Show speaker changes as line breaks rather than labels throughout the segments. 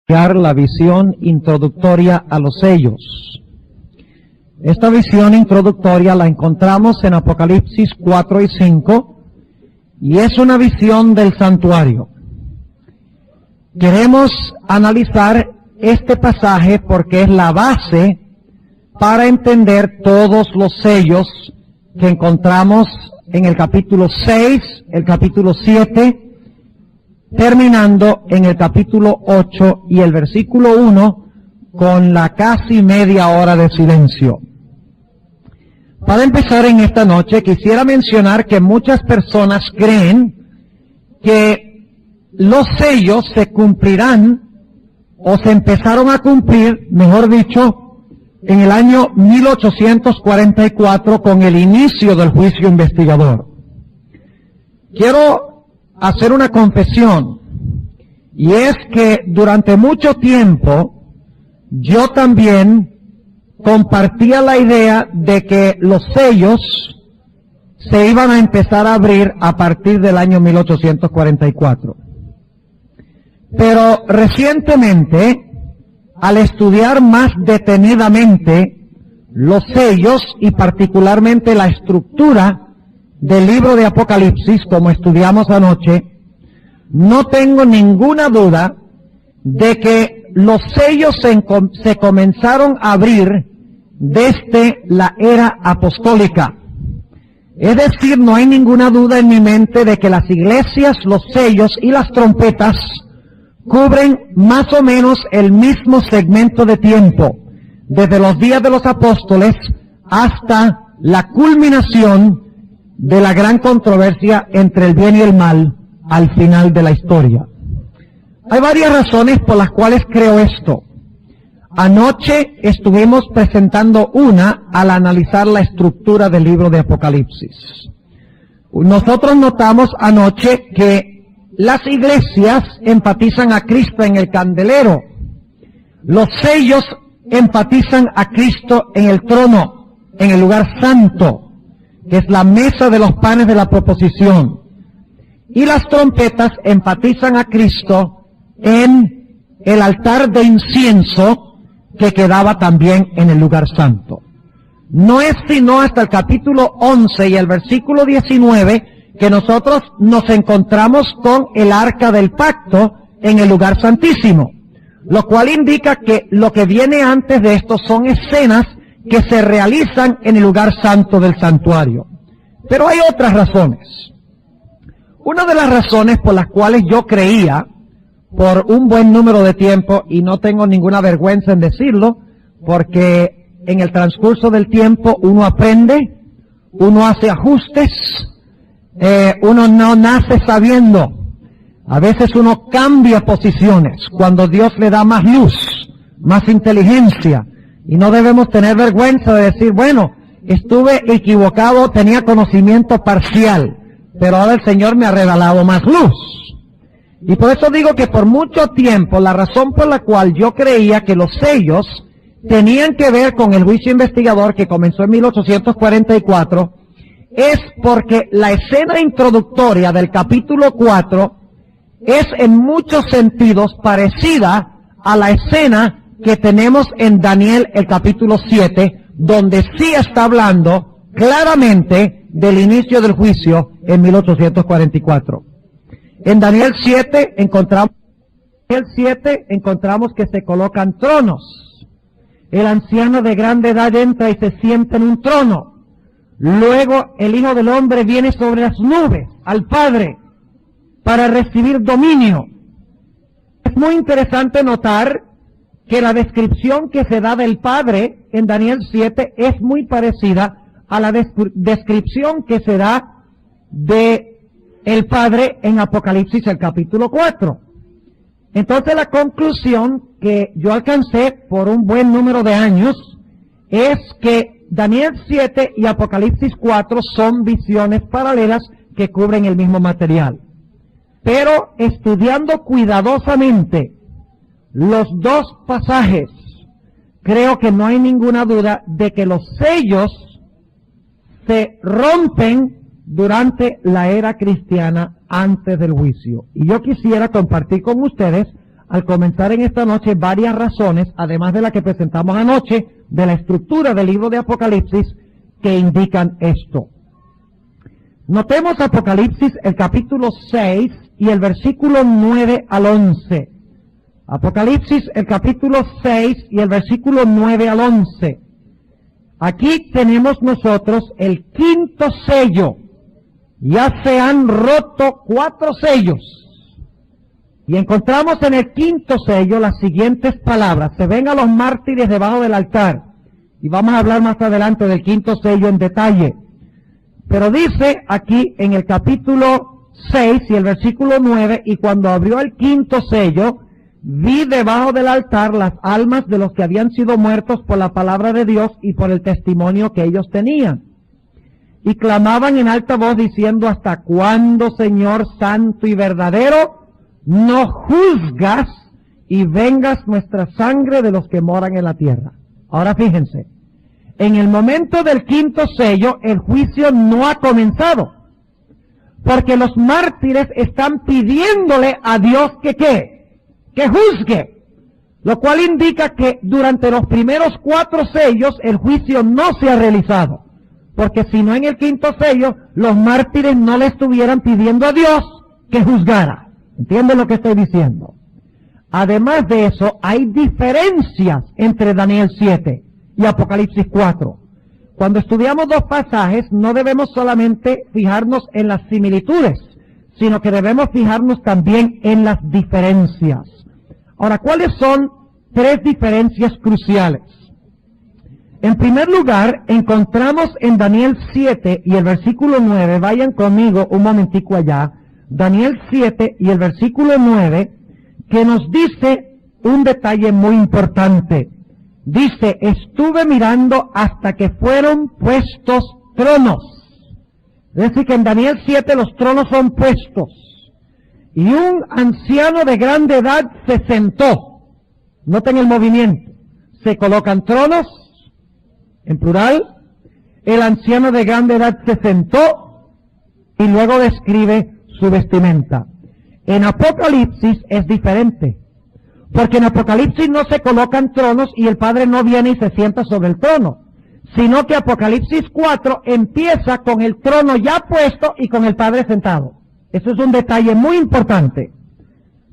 La visión introductoria a los sellos. Esta visión introductoria la encontramos en Apocalipsis 4 y 5 y es una visión del santuario. Queremos analizar este pasaje porque es la base para entender todos los sellos que encontramos en el capítulo 6, el capítulo 7, terminando en el capítulo 8 y el versículo 1 con la casi media hora de silencio. Para empezar en esta noche quisiera mencionar que muchas personas creen que los sellos se cumplirán o se empezaron a cumplir, mejor dicho, en el año 1844 con el inicio del juicio investigador. Quiero hacer una confesión, y es que durante mucho tiempo yo también compartía la idea de que los sellos se iban a empezar a abrir a partir del año 1844. Pero recientemente, al estudiar más detenidamente los sellos y particularmente la estructura del libro de Apocalipsis, como estudiamos anoche, no tengo ninguna duda de que los sellos se comenzaron a abrir desde la era apostólica. Es decir, no hay ninguna duda en mi mente de que las iglesias, los sellos y las trompetas cubren más o menos el mismo segmento de tiempo, desde los días de los apóstoles hasta la culminación de la gran controversia entre el bien y el mal al final de la historia. Hay varias razones por las cuales creo esto. Anoche estuvimos presentando una al analizar la estructura del libro de Apocalipsis. Nosotros notamos anoche que las iglesias enfatizan a Cristo en el candelero. Los sellos enfatizan a Cristo en el trono, en el lugar santo, que es la mesa de los panes de la proposición. Y las trompetas enfatizan a Cristo en el altar de incienso que quedaba también en el lugar santo. No es sino hasta el capítulo 11 y el versículo 19 que nosotros nos encontramos con el arca del pacto en el lugar santísimo, lo cual indica que lo que viene antes de esto son escenas que se realizan en el lugar santo del santuario. Pero hay otras razones. Una de las razones por las cuales yo creía, por un buen número de tiempo, y no tengo ninguna vergüenza en decirlo, porque en el transcurso del tiempo uno aprende, uno hace ajustes, uno no nace sabiendo. A veces uno cambia posiciones cuando Dios le da más luz, más inteligencia. Y no debemos tener vergüenza de decir, bueno, estuve equivocado, tenía conocimiento parcial, pero ahora el Señor me ha regalado más luz. Y por eso digo que por mucho tiempo la razón por la cual yo creía que los sellos tenían que ver con el juicio investigador que comenzó en 1844, es porque la escena introductoria del capítulo 4 es en muchos sentidos parecida a la escena que tenemos en Daniel el capítulo 7, donde sí está hablando claramente del inicio del juicio en 1844. En Daniel 7 encontramos que se colocan tronos. El anciano de grande edad entra y se sienta en un trono. Luego el Hijo del Hombre viene sobre las nubes al Padre para recibir dominio. Es muy interesante notar que la descripción que se da del Padre en Daniel 7 es muy parecida a la descripción que se da de el Padre en Apocalipsis el capítulo 4. Entonces la conclusión que yo alcancé por un buen número de años es que Daniel 7 y Apocalipsis 4 son visiones paralelas que cubren el mismo material. Pero estudiando cuidadosamente los dos pasajes, creo que no hay ninguna duda de que los sellos se rompen durante la era cristiana antes del juicio. Y yo quisiera compartir con ustedes al comenzar en esta noche varias razones, además de la que presentamos anoche, de la estructura del libro de Apocalipsis, que indican esto. Notemos Apocalipsis, el capítulo 6 y el versículo 9 al 11. Apocalipsis, el capítulo 6 y el versículo 9 al 11. Aquí tenemos nosotros el quinto sello. Ya se han roto 4 sellos. Y encontramos en el quinto sello las siguientes palabras. Se ven a los mártires debajo del altar. Y vamos a hablar más adelante del quinto sello en detalle. Pero dice aquí en el capítulo 6 y el versículo 9, y cuando abrió el quinto sello, vi debajo del altar las almas de los que habían sido muertos por la palabra de Dios y por el testimonio que ellos tenían. Y clamaban en alta voz diciendo: ¿hasta cuándo, Señor santo y verdadero, no juzgas y vengas nuestra sangre de los que moran en la tierra? Ahora fíjense, en el momento del quinto sello, el juicio no ha comenzado, porque los mártires están pidiéndole a Dios que juzgue, lo cual indica que durante los primeros 4 sellos el juicio no se ha realizado, porque si no en el quinto sello, los mártires no le estuvieran pidiendo a Dios que juzgara. ¿Entienden lo que estoy diciendo? Además de eso, hay diferencias entre Daniel 7 y Apocalipsis 4. Cuando estudiamos 2 pasajes, no debemos solamente fijarnos en las similitudes, sino que debemos fijarnos también en las diferencias. Ahora, ¿cuáles son 3 diferencias cruciales? En primer lugar, encontramos en Daniel 7 y el versículo 9, vayan conmigo un momentico allá, Daniel 7 y el versículo 9, que nos dice un detalle muy importante. Dice: estuve mirando hasta que fueron puestos tronos. Es decir, que en Daniel 7 los tronos son puestos. Y un anciano de grande edad se sentó. Noten el movimiento. Se colocan tronos, en plural. El anciano de grande edad se sentó y luego describe su vestimenta. En Apocalipsis es diferente, porque en Apocalipsis no se colocan tronos y el Padre no viene y se sienta sobre el trono, sino que Apocalipsis 4 empieza con el trono ya puesto y con el Padre sentado. Eso es un detalle muy importante.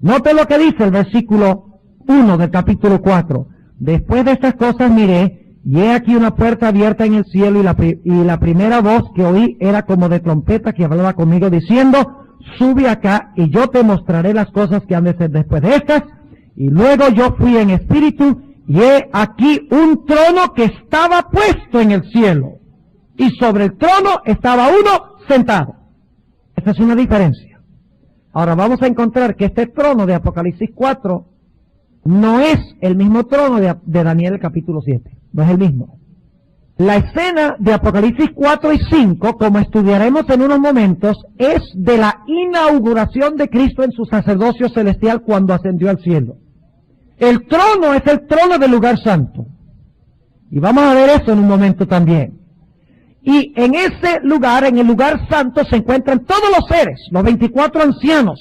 Note lo que dice el versículo 1 del capítulo 4. Después de estas cosas miré, y he aquí una puerta abierta en el cielo, y la primera voz que oí era como de trompeta que hablaba conmigo diciendo: sube acá y yo te mostraré las cosas que han de ser después de estas. Y luego yo fui en espíritu, y he aquí un trono que estaba puesto en el cielo, y sobre el trono estaba uno sentado. Esa es una diferencia. Ahora vamos a encontrar que este trono de Apocalipsis 4 no es el mismo trono de Daniel el capítulo 7. No es el mismo. La escena de Apocalipsis 4 y 5, como estudiaremos en unos momentos, es de la inauguración de Cristo en su sacerdocio celestial cuando ascendió al cielo. El trono es el trono del lugar santo. Y vamos a ver eso en un momento también. Y en ese lugar, en el lugar santo, se encuentran todos los seres, los 24 ancianos,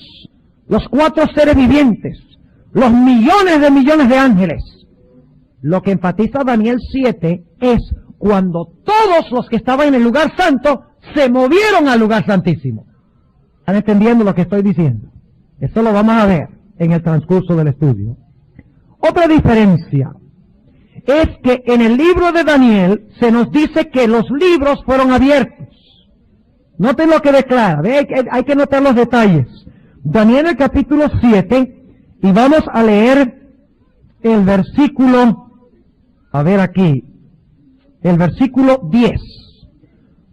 los 4 seres vivientes, los millones de ángeles. Lo que enfatiza Daniel 7 es cuando todos los que estaban en el lugar santo se movieron al lugar santísimo. ¿Están entendiendo lo que estoy diciendo? Eso lo vamos a ver en el transcurso del estudio. Otra diferencia es que en el libro de Daniel se nos dice que los libros fueron abiertos. Noten lo que declara, hay que notar los detalles. Daniel el capítulo 7, y vamos a leer el versículo, a ver aquí, el versículo 10.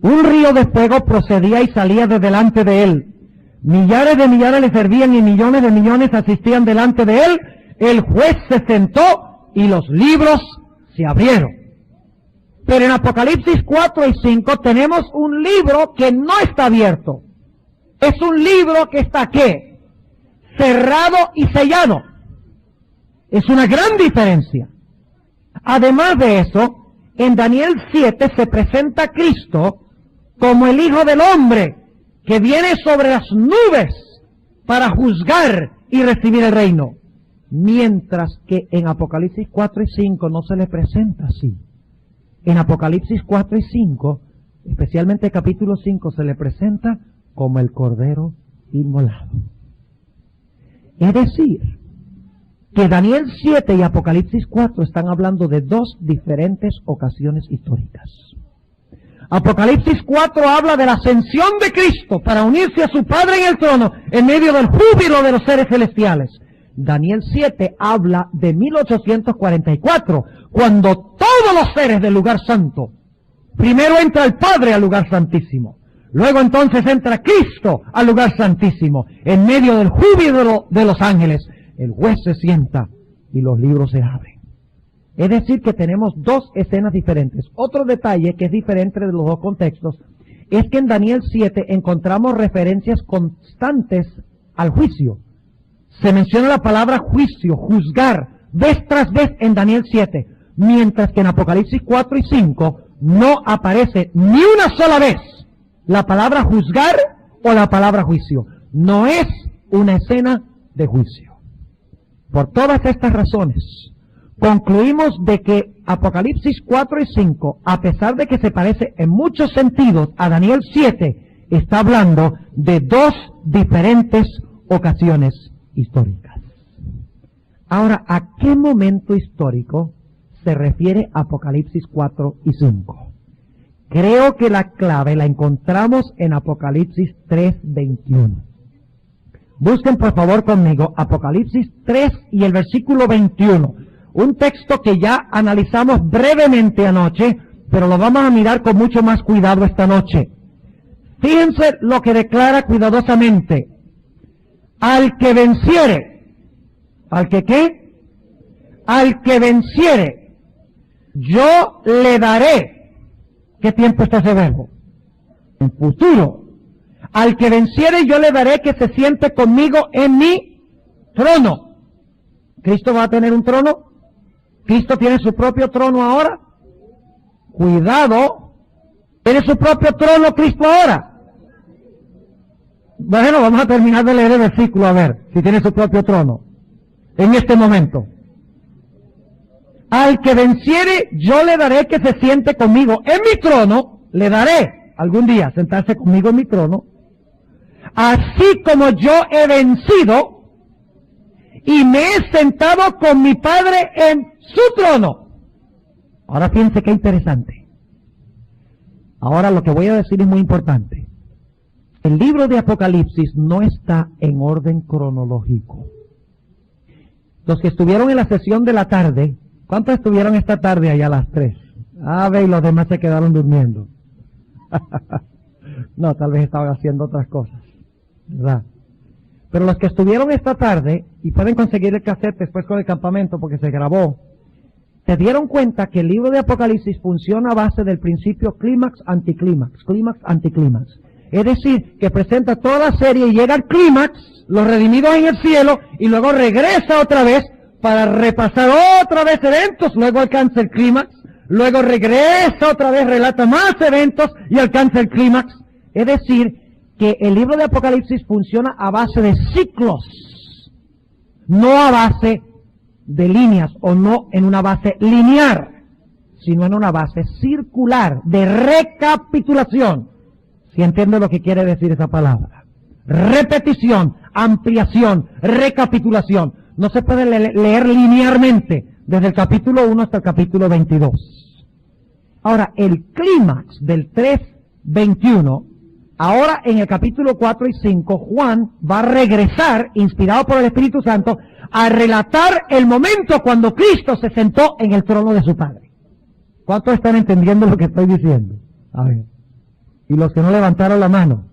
Un río de fuego procedía y salía de delante de él. Millares de millares le servían y millones de millones asistían delante de él. El juez se sentó y los libros se abrieron. Pero en Apocalipsis 4 y 5 tenemos un libro que no está abierto. Es un libro que está ¿qué? Cerrado y sellado. Es una gran diferencia. Además de eso, en Daniel 7 se presenta a Cristo como el Hijo del Hombre que viene sobre las nubes para juzgar y recibir el reino. mientras que en Apocalipsis 4 y 5 no se le presenta así. En Apocalipsis 4 y 5, especialmente capítulo 5, se le presenta como el Cordero inmolado. Es decir, que Daniel 7 y Apocalipsis 4 están hablando de dos diferentes ocasiones históricas. Apocalipsis 4 habla de la ascensión de Cristo para unirse a su Padre en el trono en medio del júbilo de los seres celestiales. Daniel 7 habla de 1844, cuando todos los seres del lugar santo, primero entra el Padre al lugar santísimo, luego entonces entra Cristo al lugar santísimo, en medio del júbilo de los ángeles, el juez se sienta y los libros se abren. Es decir, que tenemos dos escenas diferentes. Otro detalle que es diferente de los dos contextos es que en Daniel 7 encontramos referencias constantes al juicio. Se menciona la palabra juicio, juzgar, vez tras vez en Daniel 7, mientras que en Apocalipsis 4 y 5 no aparece ni una sola vez la palabra juzgar o la palabra juicio. No es una escena de juicio. Por todas estas razones, concluimos de que Apocalipsis 4 y 5, a pesar de que se parece en muchos sentidos a Daniel 7, está hablando de dos diferentes ocasiones históricas. Ahora, ¿a qué momento histórico se refiere Apocalipsis 4 y 5? Creo que la clave la encontramos en Apocalipsis 3:21. Busquen por favor conmigo Apocalipsis 3 y el versículo 21. Un texto que ya analizamos brevemente anoche, pero lo vamos a mirar con mucho más cuidado esta noche. Fíjense lo que declara cuidadosamente. Al que venciere. ¿Al que qué? Al que venciere. Yo le daré. ¿Qué tiempo está ese verbo? En futuro. Al que venciere yo le daré que se siente conmigo en mi trono. ¿Cristo va a tener un trono? ¿Cristo tiene su propio trono ahora? Cuidado. ¿Tiene su propio trono Cristo ahora? Bueno, vamos a terminar de leer el versículo a ver si tiene su propio trono en este momento. Al que venciere yo le daré que se siente conmigo en mi trono. Le daré algún día sentarse conmigo en mi trono, así como yo he vencido y me he sentado con mi Padre en su trono. Ahora fíjense qué interesante. Ahora lo que voy a decir es muy importante. El libro de Apocalipsis no está en orden cronológico. Los que estuvieron en la sesión de la tarde, ¿cuántos estuvieron esta tarde allá a las 3? Ve, y los demás se quedaron durmiendo. No, tal vez estaban haciendo otras cosas, ¿verdad? Pero los que estuvieron esta tarde, y pueden conseguir el cassette después con el campamento porque se grabó, se dieron cuenta que el libro de Apocalipsis funciona a base del principio clímax, anticlímax, clímax, anticlímax. Es decir, que presenta toda la serie y llega al clímax, los redimidos en el cielo, y luego regresa otra vez para repasar otra vez eventos, luego alcanza el clímax, luego regresa otra vez, relata más eventos y alcanza el clímax. Es decir, que el libro de Apocalipsis funciona a base de ciclos, no a base de líneas o no en una base lineal, sino en una base circular de recapitulación. Si entiende lo que quiere decir esa palabra. Repetición, ampliación, recapitulación. No se puede leer linealmente desde el capítulo 1 hasta el capítulo 22. Ahora, el clímax del 3:21, ahora en el capítulo 4 y 5, Juan va a regresar, inspirado por el Espíritu Santo, a relatar el momento cuando Cristo se sentó en el trono de su Padre. ¿Cuántos están entendiendo lo que estoy diciendo? A ver. Y los que no levantaron la mano.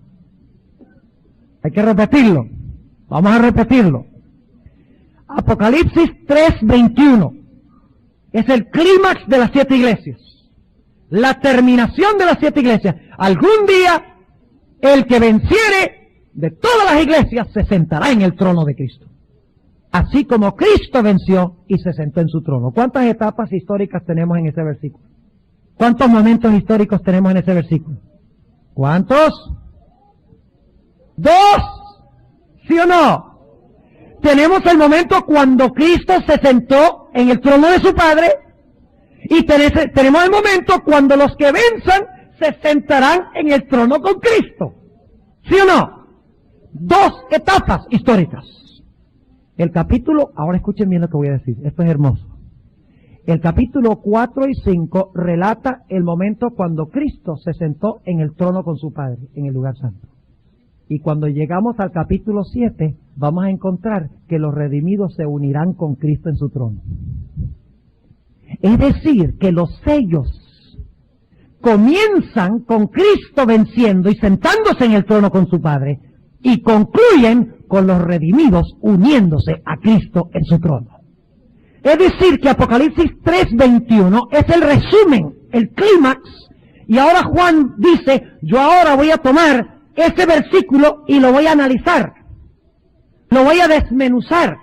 Hay que repetirlo. Vamos a repetirlo. Apocalipsis 3:21 es el clímax de las 7 iglesias. La terminación de las 7 iglesias. Algún día, el que venciere de todas las iglesias se sentará en el trono de Cristo. Así como Cristo venció y se sentó en su trono. ¿Cuántas etapas históricas tenemos en ese versículo? ¿Cuántos momentos históricos tenemos en ese versículo? ¿Cuántos? 2. ¿Sí o no? tenemos el momento cuando Cristo se sentó en el trono de su Padre, y tenemos el momento cuando los que venzan se sentarán en el trono con Cristo. ¿Sí o no? Dos etapas históricas. El capítulo, ahora escuchen bien lo que voy a decir, esto es hermoso. El capítulo 4 y 5 relata el momento cuando Cristo se sentó en el trono con su Padre, en el lugar santo. Y cuando llegamos al capítulo 7, vamos a encontrar que los redimidos se unirán con Cristo en su trono. Es decir, que los sellos comienzan con Cristo venciendo y sentándose en el trono con su Padre, y concluyen con los redimidos uniéndose a Cristo en su trono. Es decir, que Apocalipsis 3:21 es el resumen, el clímax, y ahora Juan dice, yo ahora voy a tomar ese versículo y lo voy a analizar, lo voy a desmenuzar,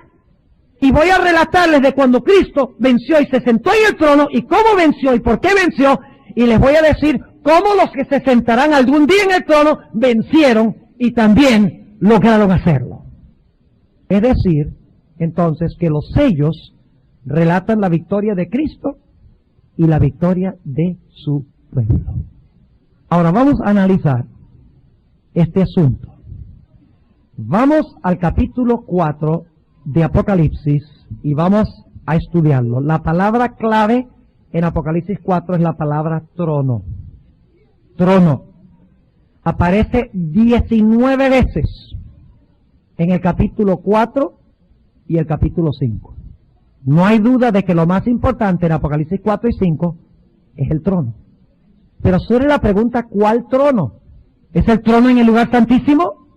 y voy a relatarles de cuando Cristo venció y se sentó en el trono, y cómo venció y por qué venció, y les voy a decir cómo los que se sentarán algún día en el trono vencieron y también lograron hacerlo. Es decir, entonces, que los sellos relatan la victoria de Cristo y la victoria de su pueblo. Ahora vamos a analizar este asunto. Vamos al capítulo 4 de Apocalipsis y vamos a estudiarlo. La palabra clave en Apocalipsis 4 es la palabra trono. Trono. Aparece 19 veces en el capítulo 4 y el capítulo 5. No hay duda de que lo más importante en Apocalipsis 4 y 5 es el trono. Pero surge la pregunta, ¿cuál trono? ¿Es el trono en el lugar santísimo?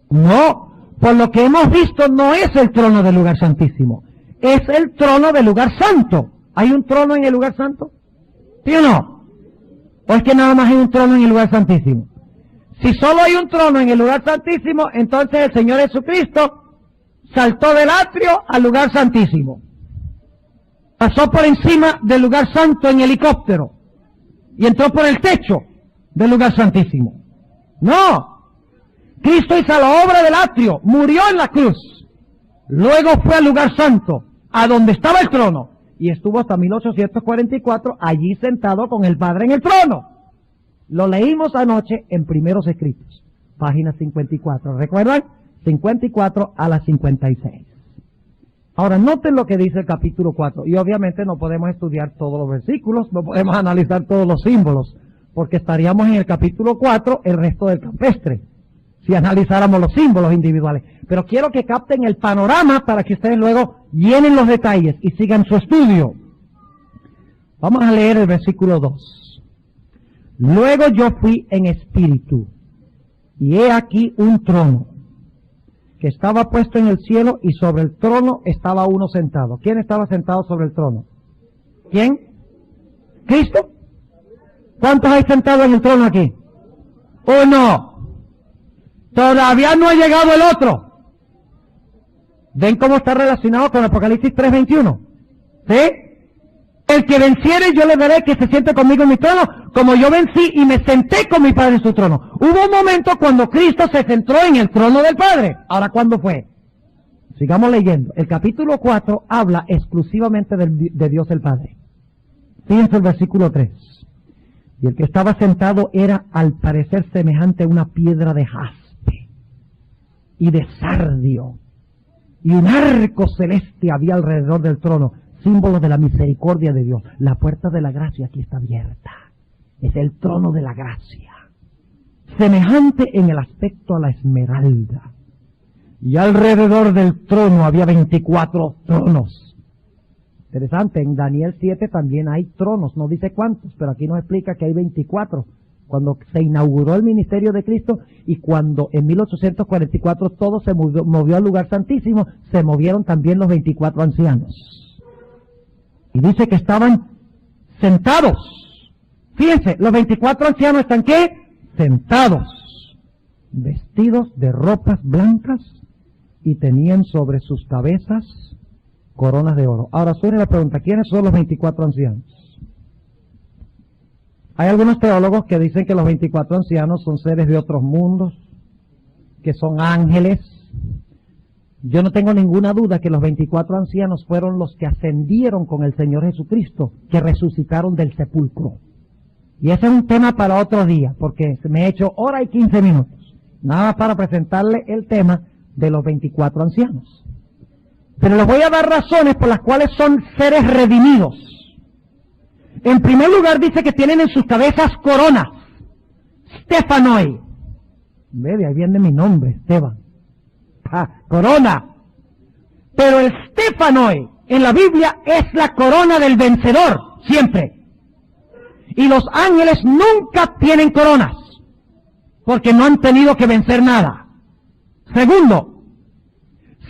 No, por lo que hemos visto no es el trono del lugar santísimo, es el trono del lugar santo. ¿Hay un trono en el lugar santo? ¿Sí o no? ¿O es que nada más hay un trono en el lugar santísimo? Si solo hay un trono en el lugar santísimo, entonces el Señor Jesucristo saltó del atrio al lugar santísimo. Pasó por encima del lugar santo en helicóptero y entró por el techo del lugar santísimo. No, Cristo hizo la obra del atrio, murió en la cruz, luego fue al lugar santo, a donde estaba el trono, y estuvo hasta 1844 allí sentado con el Padre en el trono. Lo leímos anoche en Primeros Escritos, página 54, ¿recuerdan? 54 a la 56. Ahora, noten lo que dice el capítulo 4, y obviamente no podemos estudiar todos los versículos, no podemos analizar todos los símbolos, porque estaríamos en el capítulo 4 el resto del campestre, si analizáramos los símbolos individuales. Pero quiero que capten el panorama para que ustedes luego llenen los detalles y sigan su estudio. Vamos a leer el versículo 2. Luego yo fui en espíritu, y he aquí un trono, que estaba puesto en el cielo, y sobre el trono estaba uno sentado. ¿Quién estaba sentado sobre el trono? ¿Quién? ¿Cristo? ¿Cuántos hay sentados en el trono aquí? Uno. Todavía no ha llegado el otro. ¿Ven cómo está relacionado con Apocalipsis 3:21? ¿Sí? El que venciere, yo le daré que se siente conmigo en mi trono, como yo vencí y me senté con mi Padre en su trono. Hubo un momento cuando Cristo se centró en el trono del Padre. Ahora, ¿cuándo fue? Sigamos leyendo. El capítulo 4 habla exclusivamente de Dios el Padre. Fíjense el versículo 3. Y el que estaba sentado era al parecer semejante a una piedra de jaspe y de sardio. Y un arco celeste había alrededor del trono, símbolo de la misericordia de Dios. La puerta de la gracia aquí está abierta. Es el trono de la gracia. Semejante en el aspecto a la esmeralda. Y alrededor del trono había 24 tronos. Interesante, en Daniel 7 también hay tronos, no dice cuántos, pero aquí nos explica que hay 24. Cuando se inauguró el ministerio de Cristo y cuando en 1844 todo se movió al lugar santísimo, se movieron también los 24 ancianos. Y dice que estaban sentados. Fíjense, los 24 ancianos están ¿qué? Sentados, vestidos de ropas blancas y tenían sobre sus cabezas coronas de oro. Ahora surge la pregunta, ¿quiénes son los 24 ancianos? Hay algunos teólogos que dicen que los 24 ancianos son seres de otros mundos, que son ángeles. Yo no tengo ninguna duda que los 24 ancianos fueron los que ascendieron con el Señor Jesucristo, que resucitaron del sepulcro. Y ese es un tema para otro día, porque me he hecho hora y 15 minutos, nada más para presentarle el tema de los 24 ancianos. Pero les voy a dar razones por las cuales son seres redimidos. En primer lugar dice que tienen en sus cabezas coronas, Stephanoi. Ve, de ahí viene mi nombre, Esteban. Corona. Pero el Stephanoi en la Biblia es la corona del vencedor, siempre. Y los ángeles nunca tienen coronas, porque no han tenido que vencer nada. Segundo,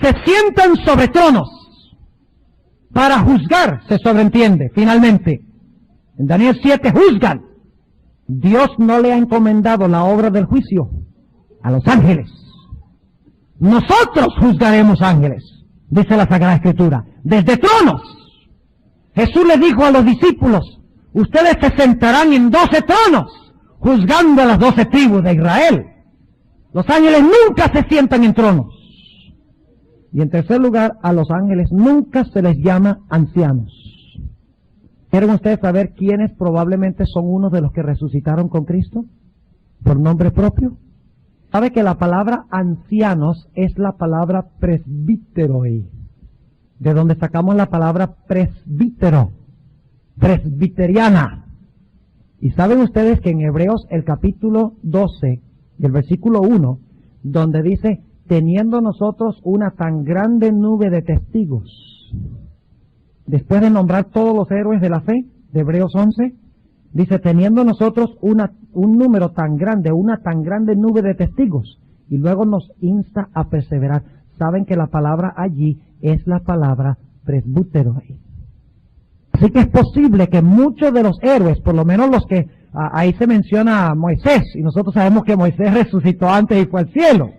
se sientan sobre tronos para juzgar, se sobreentiende, finalmente. En Daniel 7 juzgan. Dios no le ha encomendado la obra del juicio a los ángeles. Nosotros juzgaremos ángeles, dice la Sagrada Escritura, desde tronos. Jesús le dijo a los discípulos, ustedes se sentarán en 12 tronos, juzgando a las 12 tribus de Israel. Los ángeles nunca se sientan en tronos. Y en tercer lugar, a los ángeles nunca se les llama ancianos. ¿Quieren ustedes saber quiénes probablemente son unos de los que resucitaron con Cristo? ¿Por nombre propio? ¿Sabe que la palabra ancianos es la palabra presbíteroi? De donde sacamos la palabra presbítero, presbiteriana. Y saben ustedes que en Hebreos el capítulo 12, el versículo 1, donde dice, teniendo nosotros una tan grande nube de testigos, después de nombrar todos los héroes de la fe, de Hebreos 11, dice, teniendo nosotros un número tan grande, una tan grande nube de testigos, y luego nos insta a perseverar. Saben que la palabra allí es la palabra presbúteroi. Así que es posible que muchos de los héroes, por lo menos los que ahí se menciona a Moisés, y nosotros sabemos que Moisés resucitó antes y fue al cielo,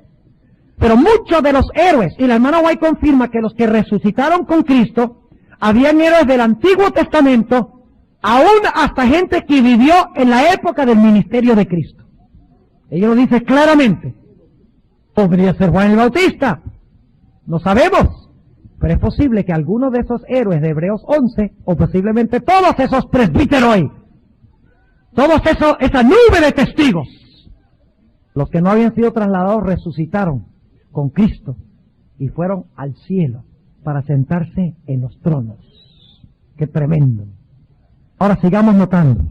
pero muchos de los héroes, y la hermana White confirma que los que resucitaron con Cristo, habían héroes del Antiguo Testamento, aún hasta gente que vivió en la época del ministerio de Cristo. Ella lo dice claramente. Podría ser Juan el Bautista, no sabemos, pero es posible que algunos de esos héroes de Hebreos 11, o posiblemente todos esos presbíteroi, esa nube de testigos, los que no habían sido trasladados resucitaron con Cristo y fueron al cielo para sentarse en los tronos. ¡Qué tremendo! Ahora sigamos notando.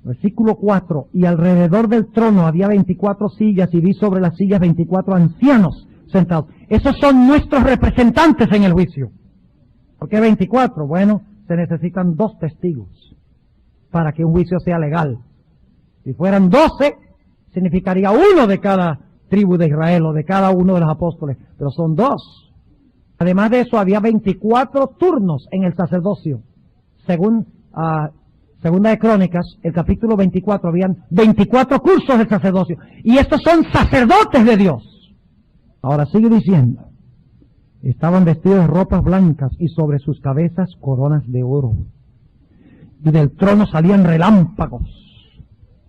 Versículo 4. Y alrededor del trono había 24 sillas, y vi sobre las sillas 24 ancianos sentados. Esos son nuestros representantes en el juicio. ¿Por qué 24? Bueno, se necesitan 2 testigos para que un juicio sea legal. Si fueran 12, significaría uno de cada tribu de Israel o de cada uno de los apóstoles, pero son 2. Además de eso, había 24 turnos en el sacerdocio. Según Segunda de Crónicas, el capítulo 24, habían 24 cursos del sacerdocio. Y estos son sacerdotes de Dios. Ahora sigue diciendo, estaban vestidos de ropas blancas y sobre sus cabezas coronas de oro. Y del trono salían relámpagos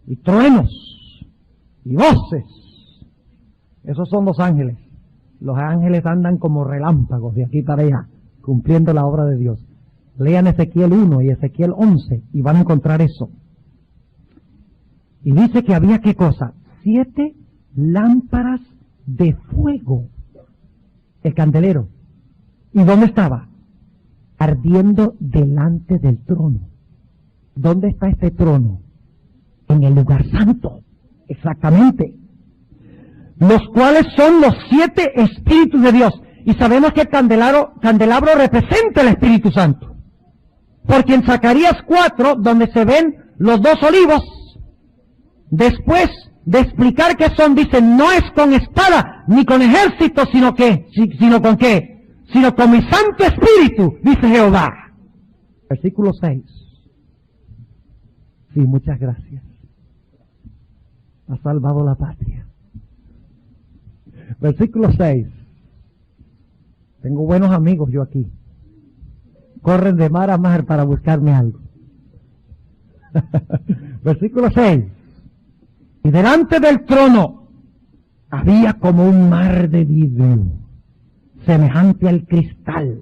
y truenos y voces. Esos son los ángeles. Los ángeles andan como relámpagos de aquí para allá, cumpliendo la obra de Dios. Lean Ezequiel 1 y Ezequiel 11 y van a encontrar eso. Y dice que había, ¿qué cosa? 7 lámparas de fuego. El candelero. ¿Y dónde estaba? Ardiendo delante del trono. ¿Dónde está este trono? En el lugar santo. Exactamente. Los cuales son los 7 espíritus de Dios. Y sabemos que el candelabro representa el Espíritu Santo. Porque en Zacarías 4, donde se ven los 2 olivos, después de explicar qué son, dice, no es con espada ni con ejército, sino con qué, sino con mi Santo Espíritu, dice Jehová. Versículo 6. Sí, muchas gracias. Ha salvado la patria. Versículo 6. Tengo buenos amigos yo aquí. Corren de mar a mar para buscarme algo. Versículo 6. Y delante del trono había como un mar de vidrio. semejante al cristal.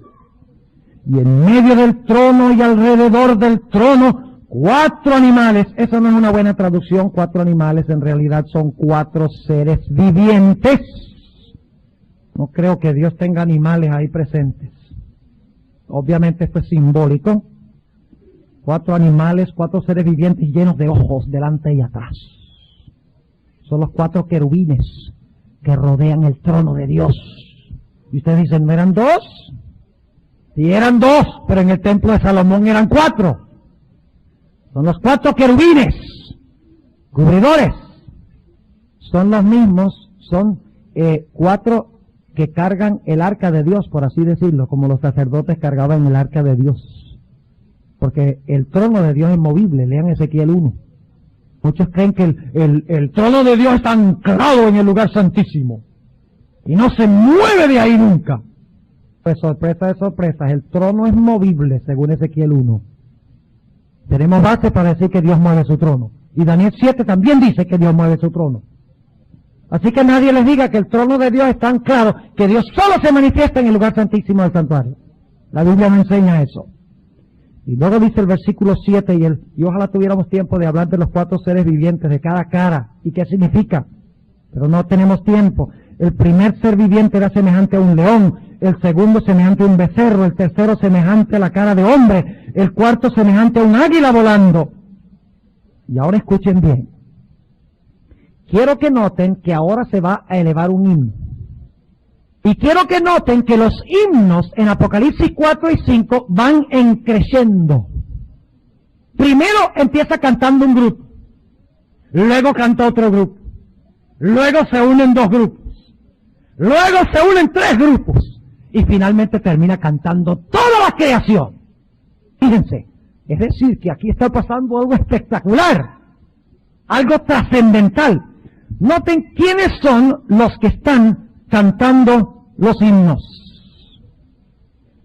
Y en medio del trono y alrededor del trono, 4 animales. Eso no es una buena traducción, 4 animales, en realidad son 4 seres vivientes. No creo que Dios tenga animales ahí presentes. Obviamente esto es simbólico. 4 animales, 4 seres vivientes llenos de ojos delante y atrás. Son los 4 querubines que rodean el trono de Dios. Y ustedes dicen, ¿no eran 2? Sí, eran 2, pero en el templo de Salomón eran 4. Son los 4 querubines, cubridores. Son los mismos, son 4 que cargan el arca de Dios, por así decirlo, como los sacerdotes cargaban el arca de Dios. Porque el trono de Dios es movible, lean Ezequiel 1. Muchos creen que el trono de Dios está anclado en el lugar santísimo y no se mueve de ahí nunca. Pues sorpresa de sorpresas, el trono es movible, según Ezequiel 1. Tenemos base para decir que Dios mueve su trono. Y Daniel 7 también dice que Dios mueve su trono. Así que nadie les diga que el trono de Dios es tan claro, que Dios solo se manifiesta en el lugar santísimo del santuario. La Biblia no enseña eso. Y luego dice el versículo 7, y ojalá tuviéramos tiempo de hablar de los 4 seres vivientes, de cada cara, y qué significa. Pero no tenemos tiempo. El primer ser viviente era semejante a un león, el segundo semejante a un becerro, el tercero semejante a la cara de hombre, el cuarto semejante a un águila volando. Y ahora escuchen bien. Quiero que noten que ahora se va a elevar un himno. Y quiero que noten que los himnos en Apocalipsis 4 y 5 van creciendo. Primero empieza cantando un grupo, luego canta otro grupo, luego se unen 2 grupos, luego se unen 3 grupos, y finalmente termina cantando toda la creación. Fíjense, es decir, que aquí está pasando algo espectacular, algo trascendental. Noten quiénes son los que están cantando los himnos.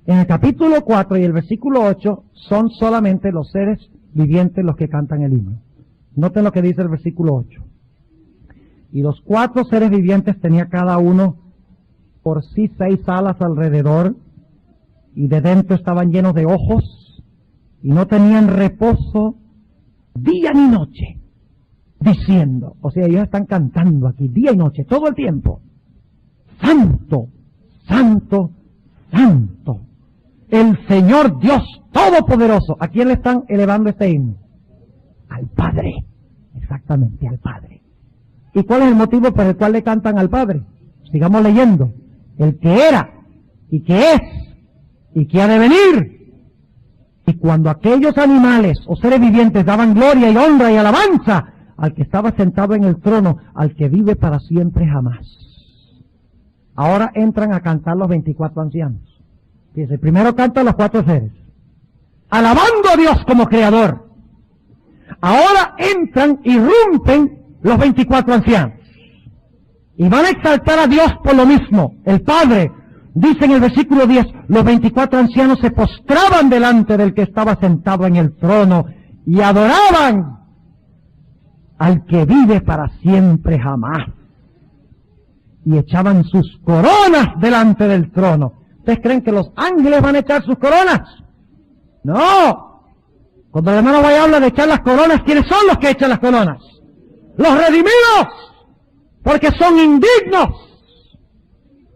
En el capítulo 4 y el versículo 8 son solamente los seres vivientes los que cantan el himno. Noten lo que dice el versículo 8. Y los 4 seres vivientes tenía cada uno por sí 6 alas alrededor, y de dentro estaban llenos de ojos, y no tenían reposo día ni noche, diciendo, o sea, ellos están cantando aquí día y noche, todo el tiempo: Santo, Santo, Santo, el Señor Dios Todopoderoso. ¿A quién le están elevando este himno? Al Padre, exactamente, al Padre. ¿Y cuál es el motivo por el cual le cantan al Padre? Sigamos leyendo. El que era, y que es, y que ha de venir. Y cuando aquellos animales o seres vivientes daban gloria y honra y alabanza al que estaba sentado en el trono, al que vive para siempre jamás. Ahora entran a cantar los 24 ancianos. Fíjense, primero cantan los 4 seres, alabando a Dios como creador. Ahora entran, irrumpen los 24 ancianos. Y van a exaltar a Dios por lo mismo. El Padre, dice en el versículo 10, los 24 ancianos se postraban delante del que estaba sentado en el trono y adoraban al que vive para siempre jamás. Y echaban sus coronas delante del trono. ¿Ustedes creen que los ángeles van a echar sus coronas? No. Cuando el hermano vaya a hablar de echar las coronas, ¿quiénes son los que echan las coronas? Los redimidos, porque son indignos.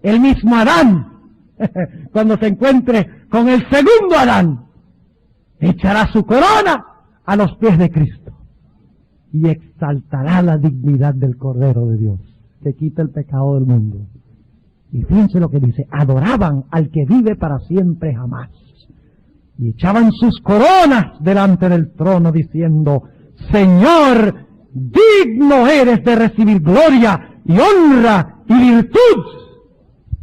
El mismo Adán, cuando se encuentre con el segundo Adán, echará su corona a los pies de Cristo y exaltará la dignidad del Cordero de Dios, que quita el pecado del mundo. Y fíjense lo que dice: adoraban al que vive para siempre jamás. Y echaban sus coronas delante del trono diciendo: Señor, digno eres de recibir gloria y honra y virtud,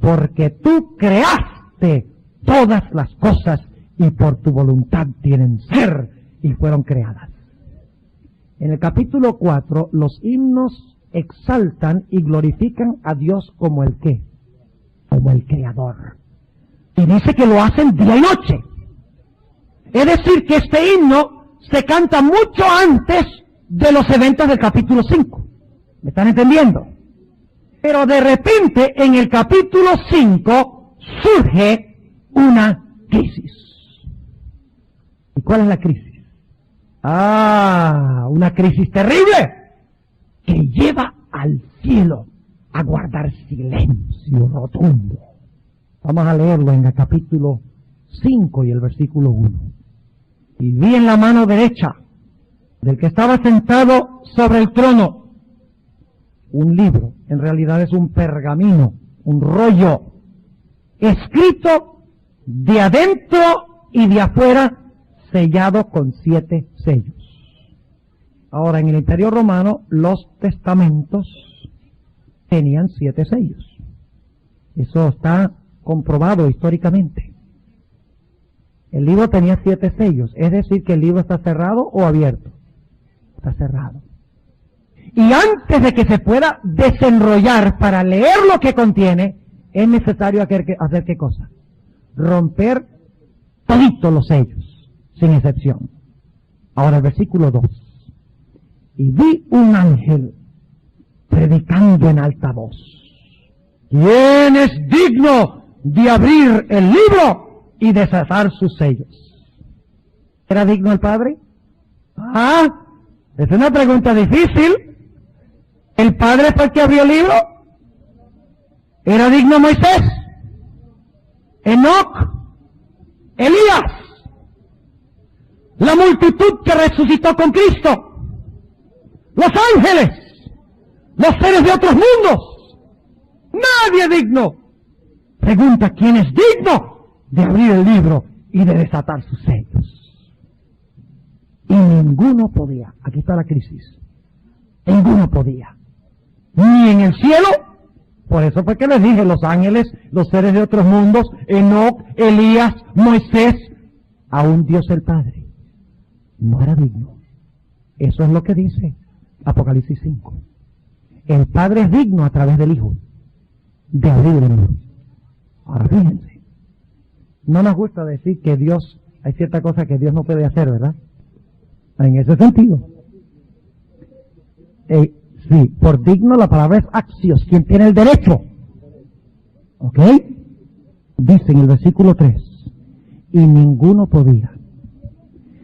porque tú creaste todas las cosas y por tu voluntad tienen ser y fueron creadas. En el capítulo 4, los himnos exaltan y glorifican a Dios como el ¿qué? Como el Creador. Y dice que lo hacen día y noche. Es decir, que este himno se canta mucho antes de los eventos del capítulo 5. ¿Me están entendiendo? Pero de repente, en el capítulo 5, surge una crisis. ¿Y cuál es la crisis? Una crisis terrible que lleva al cielo a guardar silencio rotundo. Vamos a leerlo en el capítulo 5 y el versículo 1. Y vi en la mano derecha del que estaba sentado sobre el trono un libro, en realidad es un pergamino, un rollo, escrito de adentro y de afuera, sellado con 7 sellos. Ahora, en el Imperio Romano, los testamentos tenían 7 sellos. Eso está comprobado históricamente. El libro tenía 7 sellos, es decir, que el libro está cerrado o abierto. Está cerrado. Y antes de que se pueda desenrollar para leer lo que contiene, es necesario hacer ¿qué cosa? Romper toditos los sellos, sin excepción. Ahora el versículo 2. Y vi un ángel predicando en alta voz. ¿Quién es digno de abrir el libro y desatar sus sellos? ¿Era digno el Padre? Es una pregunta difícil. ¿El Padre fue el que abrió el libro? ¿Era digno Moisés? ¿Enoc? ¿Elías? ¿La multitud que resucitó con Cristo? ¿Los ángeles? ¿Los seres de otros mundos? Nadie es digno. Pregunta, ¿quién es digno de abrir el libro y de desatar sus sellos? Y ninguno podía. Aquí está la crisis. Ninguno podía. Ni en el cielo. Por eso fue que les dije, los ángeles, los seres de otros mundos, Enoc, Elías, Moisés, aún Dios el Padre no era digno. Eso es lo que dice Apocalipsis 5. El Padre es digno a través del Hijo de abrir el libro. Ahora fíjense, no nos gusta decir que Dios, hay cierta cosa que Dios no puede hacer, ¿verdad? En ese sentido. Sí, por digno la palabra es axios, quien tiene el derecho. ¿Ok? Dice en el versículo 3, y ninguno podía,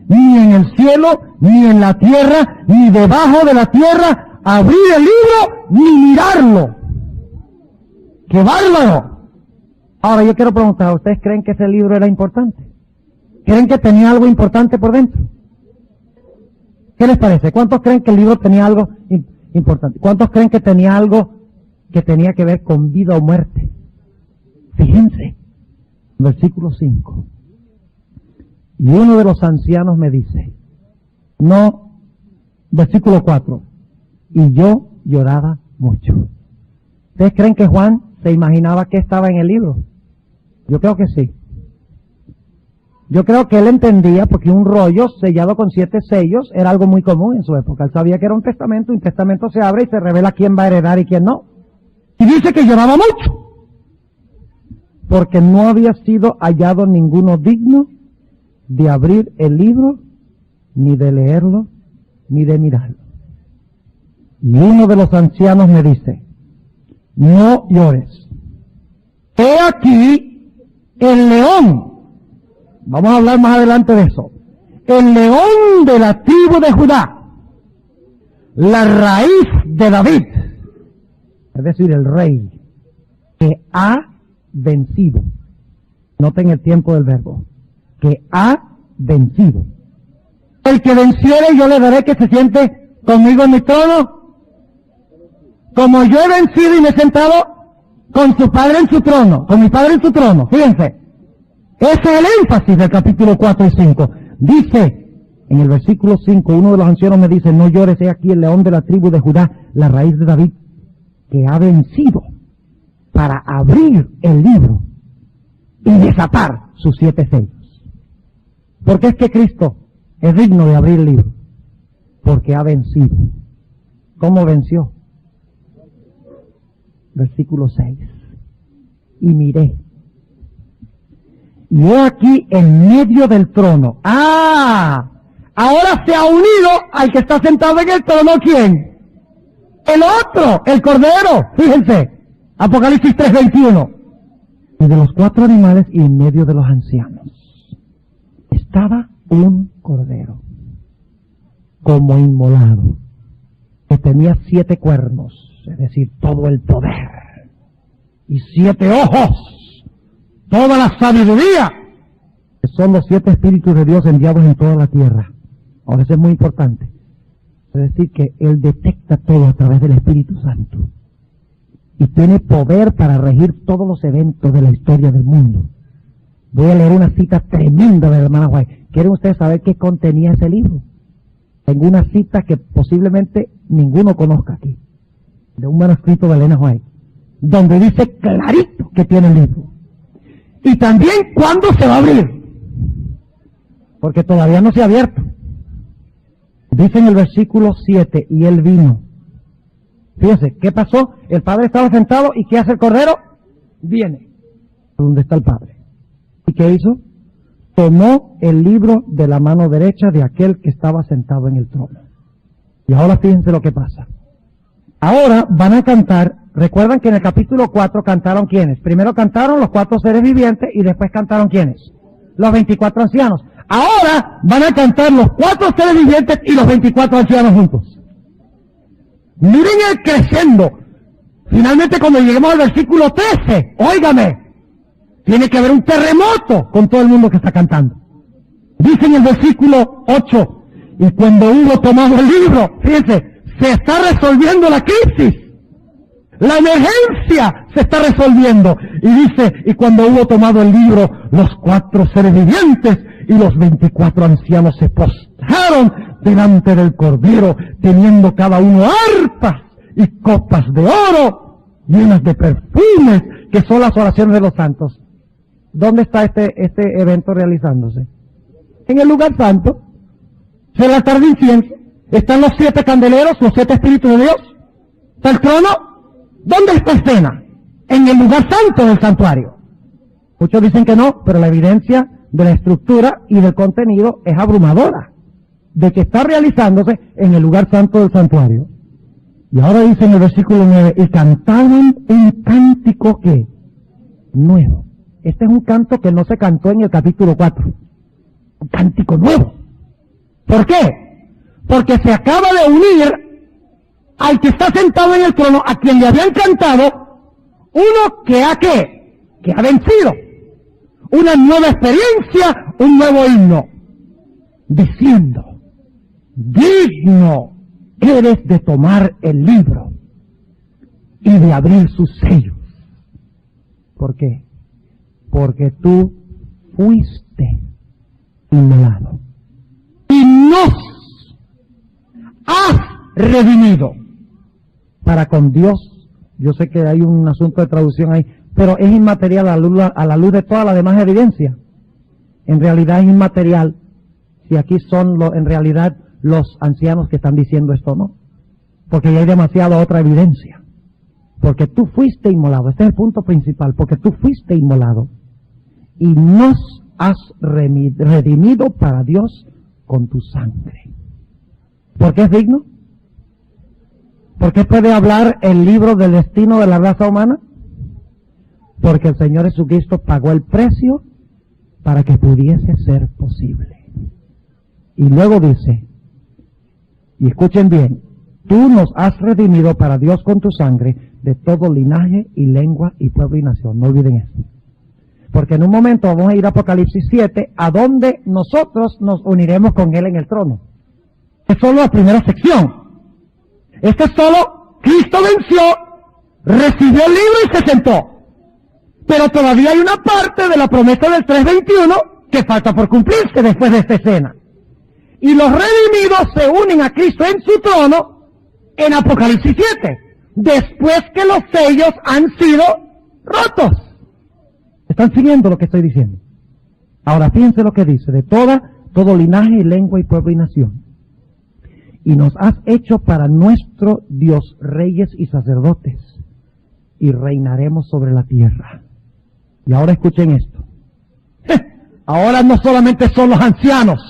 ni en el cielo, ni en la tierra, ni debajo de la tierra, abrir el libro, ni mirarlo. ¡Qué bárbaro! Ahora yo quiero preguntar, ¿ustedes creen que ese libro era importante? ¿Creen que tenía algo importante por dentro? ¿Qué les parece? ¿Cuántos creen que el libro tenía algo importante? ¿Cuántos creen que tenía algo que tenía que ver con vida o muerte? Fíjense, versículo 5. Y uno de los ancianos me dice, no, versículo 4, y yo lloraba mucho. ¿Ustedes creen que Juan se imaginaba que estaba en el libro? Yo creo que sí. Yo creo que él entendía, porque un rollo sellado con 7 sellos era algo muy común en su época. Él sabía que era un testamento se abre y se revela quién va a heredar y quién no. Y dice que lloraba mucho, porque no había sido hallado ninguno digno de abrir el libro, ni de leerlo, ni de mirarlo. Y uno de los ancianos me dice, no llores. He aquí el león. Vamos a hablar más adelante de eso. El león de la tribu de Judá, la raíz de David, es decir, el rey, que ha vencido. Noten el tiempo del verbo. Que ha vencido. El que venciere, yo le daré que se siente conmigo en mi trono, como yo he vencido y me he sentado con su padre en su trono, con mi padre en su trono. Fíjense. Ese es el énfasis del capítulo 4 y 5. Dice, en el versículo 5, uno de los ancianos me dice, no llores, he aquí el león de la tribu de Judá, la raíz de David, que ha vencido para abrir el libro y desatar sus 7 sellos. ¿Por qué es que Cristo es digno de abrir el libro? Porque ha vencido. ¿Cómo venció? Versículo 6. Y miré. Y he aquí en medio del trono. Ahora se ha unido al que está sentado en el trono, ¿quién? El otro, el Cordero. Fíjense, Apocalipsis 3:21. y de los 4 animales y en medio de los ancianos estaba un cordero como inmolado, que tenía 7 cuernos, es decir, todo el poder, y 7 ojos, toda la sabiduría, que son los 7 espíritus de Dios enviados en toda la tierra. Ahora eso es muy importante. Es decir, que Él detecta todo a través del Espíritu Santo. Y tiene poder para regir todos los eventos de la historia del mundo. Voy a leer una cita tremenda de la hermana White. ¿Quieren ustedes saber qué contenía ese libro? Tengo una cita que posiblemente ninguno conozca aquí, de un manuscrito de Elena White, donde dice clarito que tiene el libro. Y también cuándo se va a abrir, porque todavía no se ha abierto. Dice en el versículo 7, y él vino. Fíjense, ¿qué pasó? El Padre estaba sentado, ¿y qué hace el Cordero? Viene. ¿Dónde está el Padre? ¿Y qué hizo? Tomó el libro de la mano derecha de aquel que estaba sentado en el trono. Y ahora fíjense lo que pasa. Ahora van a cantar, recuerdan que en el capítulo 4 cantaron ¿quiénes? Primero cantaron los 4 seres vivientes y después cantaron ¿quiénes? Los 24 ancianos. Ahora van a cantar los 4 seres vivientes y los 24 ancianos juntos. Miren el crescendo. Finalmente cuando lleguemos al versículo 13, óigame, tiene que haber un terremoto con todo el mundo que está cantando. Dice en el versículo 8, y cuando hubo tomado el libro, fíjense, se está resolviendo la crisis. La emergencia se está resolviendo. Y dice, y cuando hubo tomado el libro, los 4 seres vivientes y los 24 ancianos se postraron delante del Cordero, teniendo cada uno arpas y copas de oro llenas de perfumes, que son las oraciones de los santos. ¿Dónde está este evento realizándose? En el lugar santo. En el altar de incienso. Están los 7 candeleros, los 7 espíritus de Dios. ¿Está el trono? ¿Dónde está escena? En el lugar santo del santuario. Muchos dicen que no, pero la evidencia de la estructura y del contenido es abrumadora, de que está realizándose en el lugar santo del santuario. Y ahora dice en el versículo 9, y cantaban un cántico que nuevo. Este es un canto que no se cantó en el capítulo 4. Un cántico nuevo. ¿Por qué? Porque se acaba de unir al que está sentado en el trono, a quien le habían cantado, uno que ha ¿qué? Que ha vencido. Una nueva experiencia, un nuevo himno. Diciendo, digno eres de tomar el libro y de abrir sus sellos. ¿Por qué? Porque tú fuiste inmolado y nos has redimido para con Dios. Yo sé que hay un asunto de traducción ahí, pero es inmaterial a la luz de toda la demás evidencia. En realidad es inmaterial si aquí son en realidad los ancianos que están diciendo esto, ¿no? Porque ya hay demasiada otra evidencia. Porque tú fuiste inmolado. Este es el punto principal. Porque tú fuiste inmolado y nos has redimido para Dios con tu sangre. ¿Por qué es digno? ¿Por qué puede hablar el libro del destino de la raza humana? Porque el Señor Jesucristo pagó el precio para que pudiese ser posible. Y luego dice, y escuchen bien, tú nos has redimido para Dios con tu sangre de todo linaje y lengua y pueblo y nación. No olviden eso. Porque en un momento vamos a ir a Apocalipsis 7, a donde nosotros nos uniremos con Él en el trono. Es solo la primera sección. Este es solo, Cristo venció, recibió el libro y se sentó. Pero todavía hay una parte de la promesa del 3:21 que falta por cumplirse después de esta escena. Y los redimidos se unen a Cristo en su trono en Apocalipsis 7, después que los sellos han sido rotos. ¿Están siguiendo lo que estoy diciendo? Ahora fíjense lo que dice, de todo linaje y lengua y pueblo y nación. Y nos has hecho para nuestro Dios reyes y sacerdotes, y reinaremos sobre la tierra. Y ahora escuchen esto. Ahora no solamente son los ancianos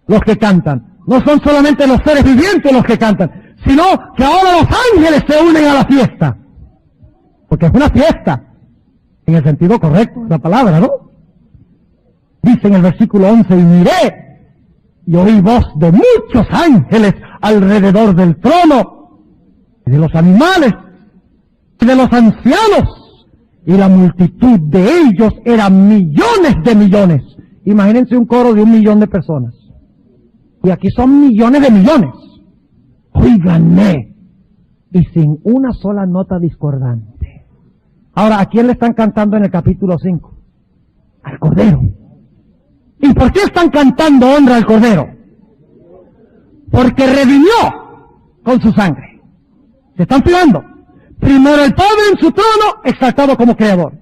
los que cantan, no son solamente los seres vivientes los que cantan, sino que ahora los ángeles se unen a la fiesta. Porque es una fiesta. En el sentido correcto de la palabra, ¿no? Dice en el versículo 11, y miré, y oí voz de muchos ángeles alrededor del trono, y de los animales, y de los ancianos, y la multitud de ellos eran millones de millones. Imagínense un coro de 1 millón de personas. Y aquí son millones de millones. Óiganme. Y sin una sola nota discordante. Ahora, ¿a quién le están cantando en el capítulo 5? Al Cordero. ¿Y por qué están cantando honra al Cordero? Porque redimió con su sangre. ¿Se están fijando? Primero el Padre en su trono, exaltado como Creador.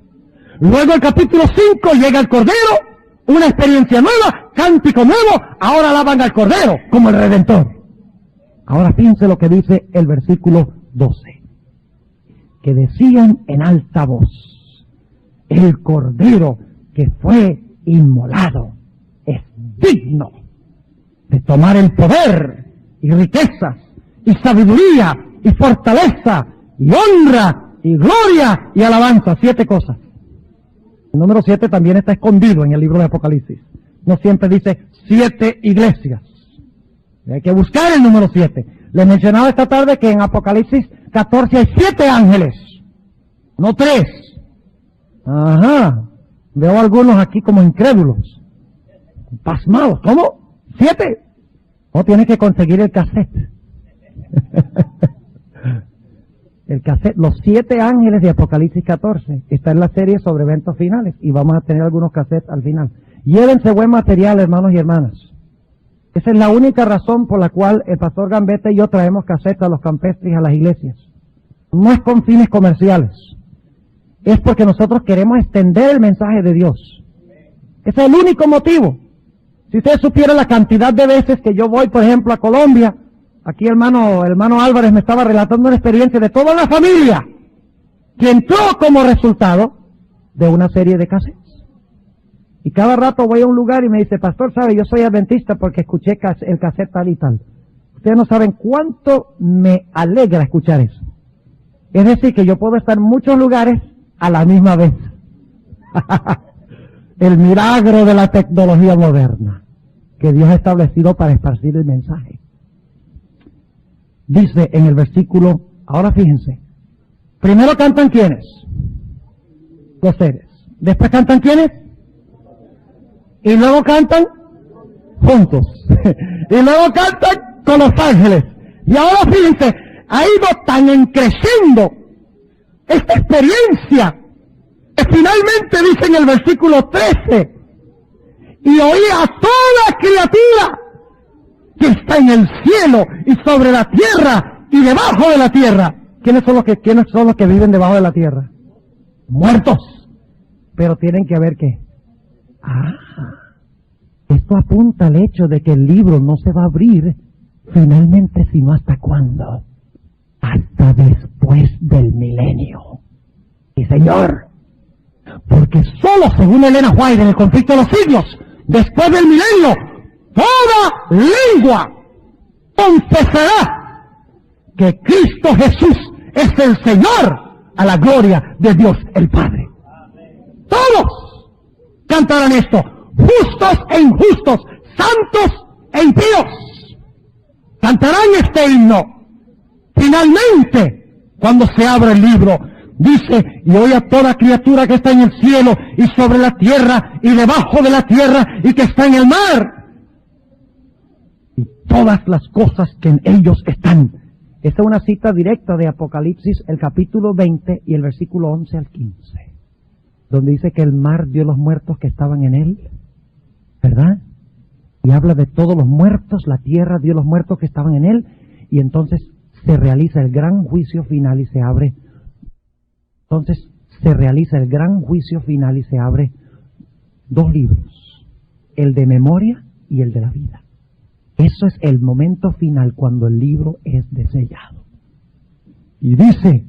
Luego el capítulo 5 llega el Cordero, una experiencia nueva, cántico nuevo, ahora alaban al Cordero como el Redentor. Ahora fíjense lo que dice el versículo 12. Que decían en alta voz, el Cordero que fue inmolado es digno de tomar el poder y riquezas y sabiduría y fortaleza y honra y gloria y alabanza. 7 cosas. El número 7 también está escondido en el libro de Apocalipsis. No siempre dice 7 iglesias. Hay que buscar el número 7. Les mencionaba esta tarde que en Apocalipsis 14 hay 7 ángeles, no 3. Ajá. Veo algunos aquí como incrédulos, pasmados. ¿Cómo? 7. O tiene que conseguir el cassette. El cassette, los 7 ángeles de Apocalipsis 14, está en la serie sobre eventos finales y vamos a tener algunos cassettes al final. Llévense buen material, hermanos y hermanas. Esa es la única razón por la cual el pastor Gambetta y yo traemos cassettes a los campestres y a las iglesias. No es con fines comerciales. Es porque nosotros queremos extender el mensaje de Dios. Ese es el único motivo. Si ustedes supieran la cantidad de veces que yo voy, por ejemplo, a Colombia, aquí hermano Álvarez me estaba relatando una experiencia de toda la familia que entró como resultado de una serie de cassettes. Y cada rato voy a un lugar y me dice, pastor, ¿sabe? Yo soy adventista porque escuché el cassette tal y tal. Ustedes no saben cuánto me alegra escuchar eso. Es decir, que yo puedo estar en muchos lugares a la misma vez. El milagro de la tecnología moderna que Dios ha establecido para esparcir el mensaje. Dice en el versículo, ahora fíjense, primero cantan ¿quiénes? Los seres. Después cantan ¿quiénes? Y luego cantan juntos. Y luego cantan con los ángeles. Y ahora fíjense, ha ido tan creciendo esta experiencia que finalmente dice en el versículo 13, y oí a toda criatura que está en el cielo y sobre la tierra y debajo de la tierra. ¿Quiénes son los que viven debajo de la tierra? Muertos. Pero tienen que ver qué. Esto apunta al hecho de que el libro no se va a abrir finalmente, sino ¿hasta cuándo? Hasta después del milenio. Sí, señor. Porque solo según Elena White en el conflicto de los siglos, después del milenio, toda lengua confesará que Cristo Jesús es el Señor a la gloria de Dios el Padre. Todos cantarán esto, justos e injustos, santos e impíos. Cantarán este himno. Finalmente, cuando se abra el libro, dice, y oí a toda criatura que está en el cielo y sobre la tierra y debajo de la tierra y que está en el mar, y todas las cosas que en ellos están. Esta es una cita directa de Apocalipsis, el capítulo 20 y el versículo 11 al 15, donde dice que el mar dio los muertos que estaban en él, ¿verdad? Y habla de todos los muertos, la tierra dio los muertos que estaban en él, y entonces se realiza el gran juicio final y se abre. Entonces se realiza el gran juicio final y se abre 2 libros, el de memoria y el de la vida. Eso es el momento final cuando el libro es desellado. Y dice,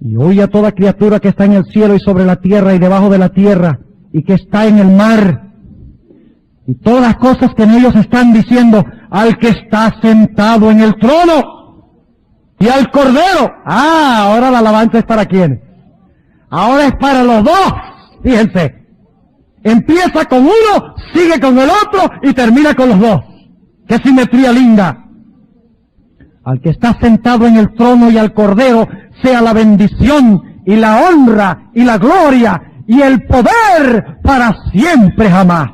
y oí a toda criatura que está en el cielo y sobre la tierra y debajo de la tierra y que está en el mar, y todas las cosas que en ellos están diciendo, al que está sentado en el trono y al Cordero. Ahora la alabanza es para quién. Ahora es para los dos. Fíjense. Empieza con uno, sigue con el otro y termina con los dos. ¡Qué simetría linda! Al que está sentado en el trono y al Cordero sea la bendición y la honra y la gloria y el poder para siempre jamás.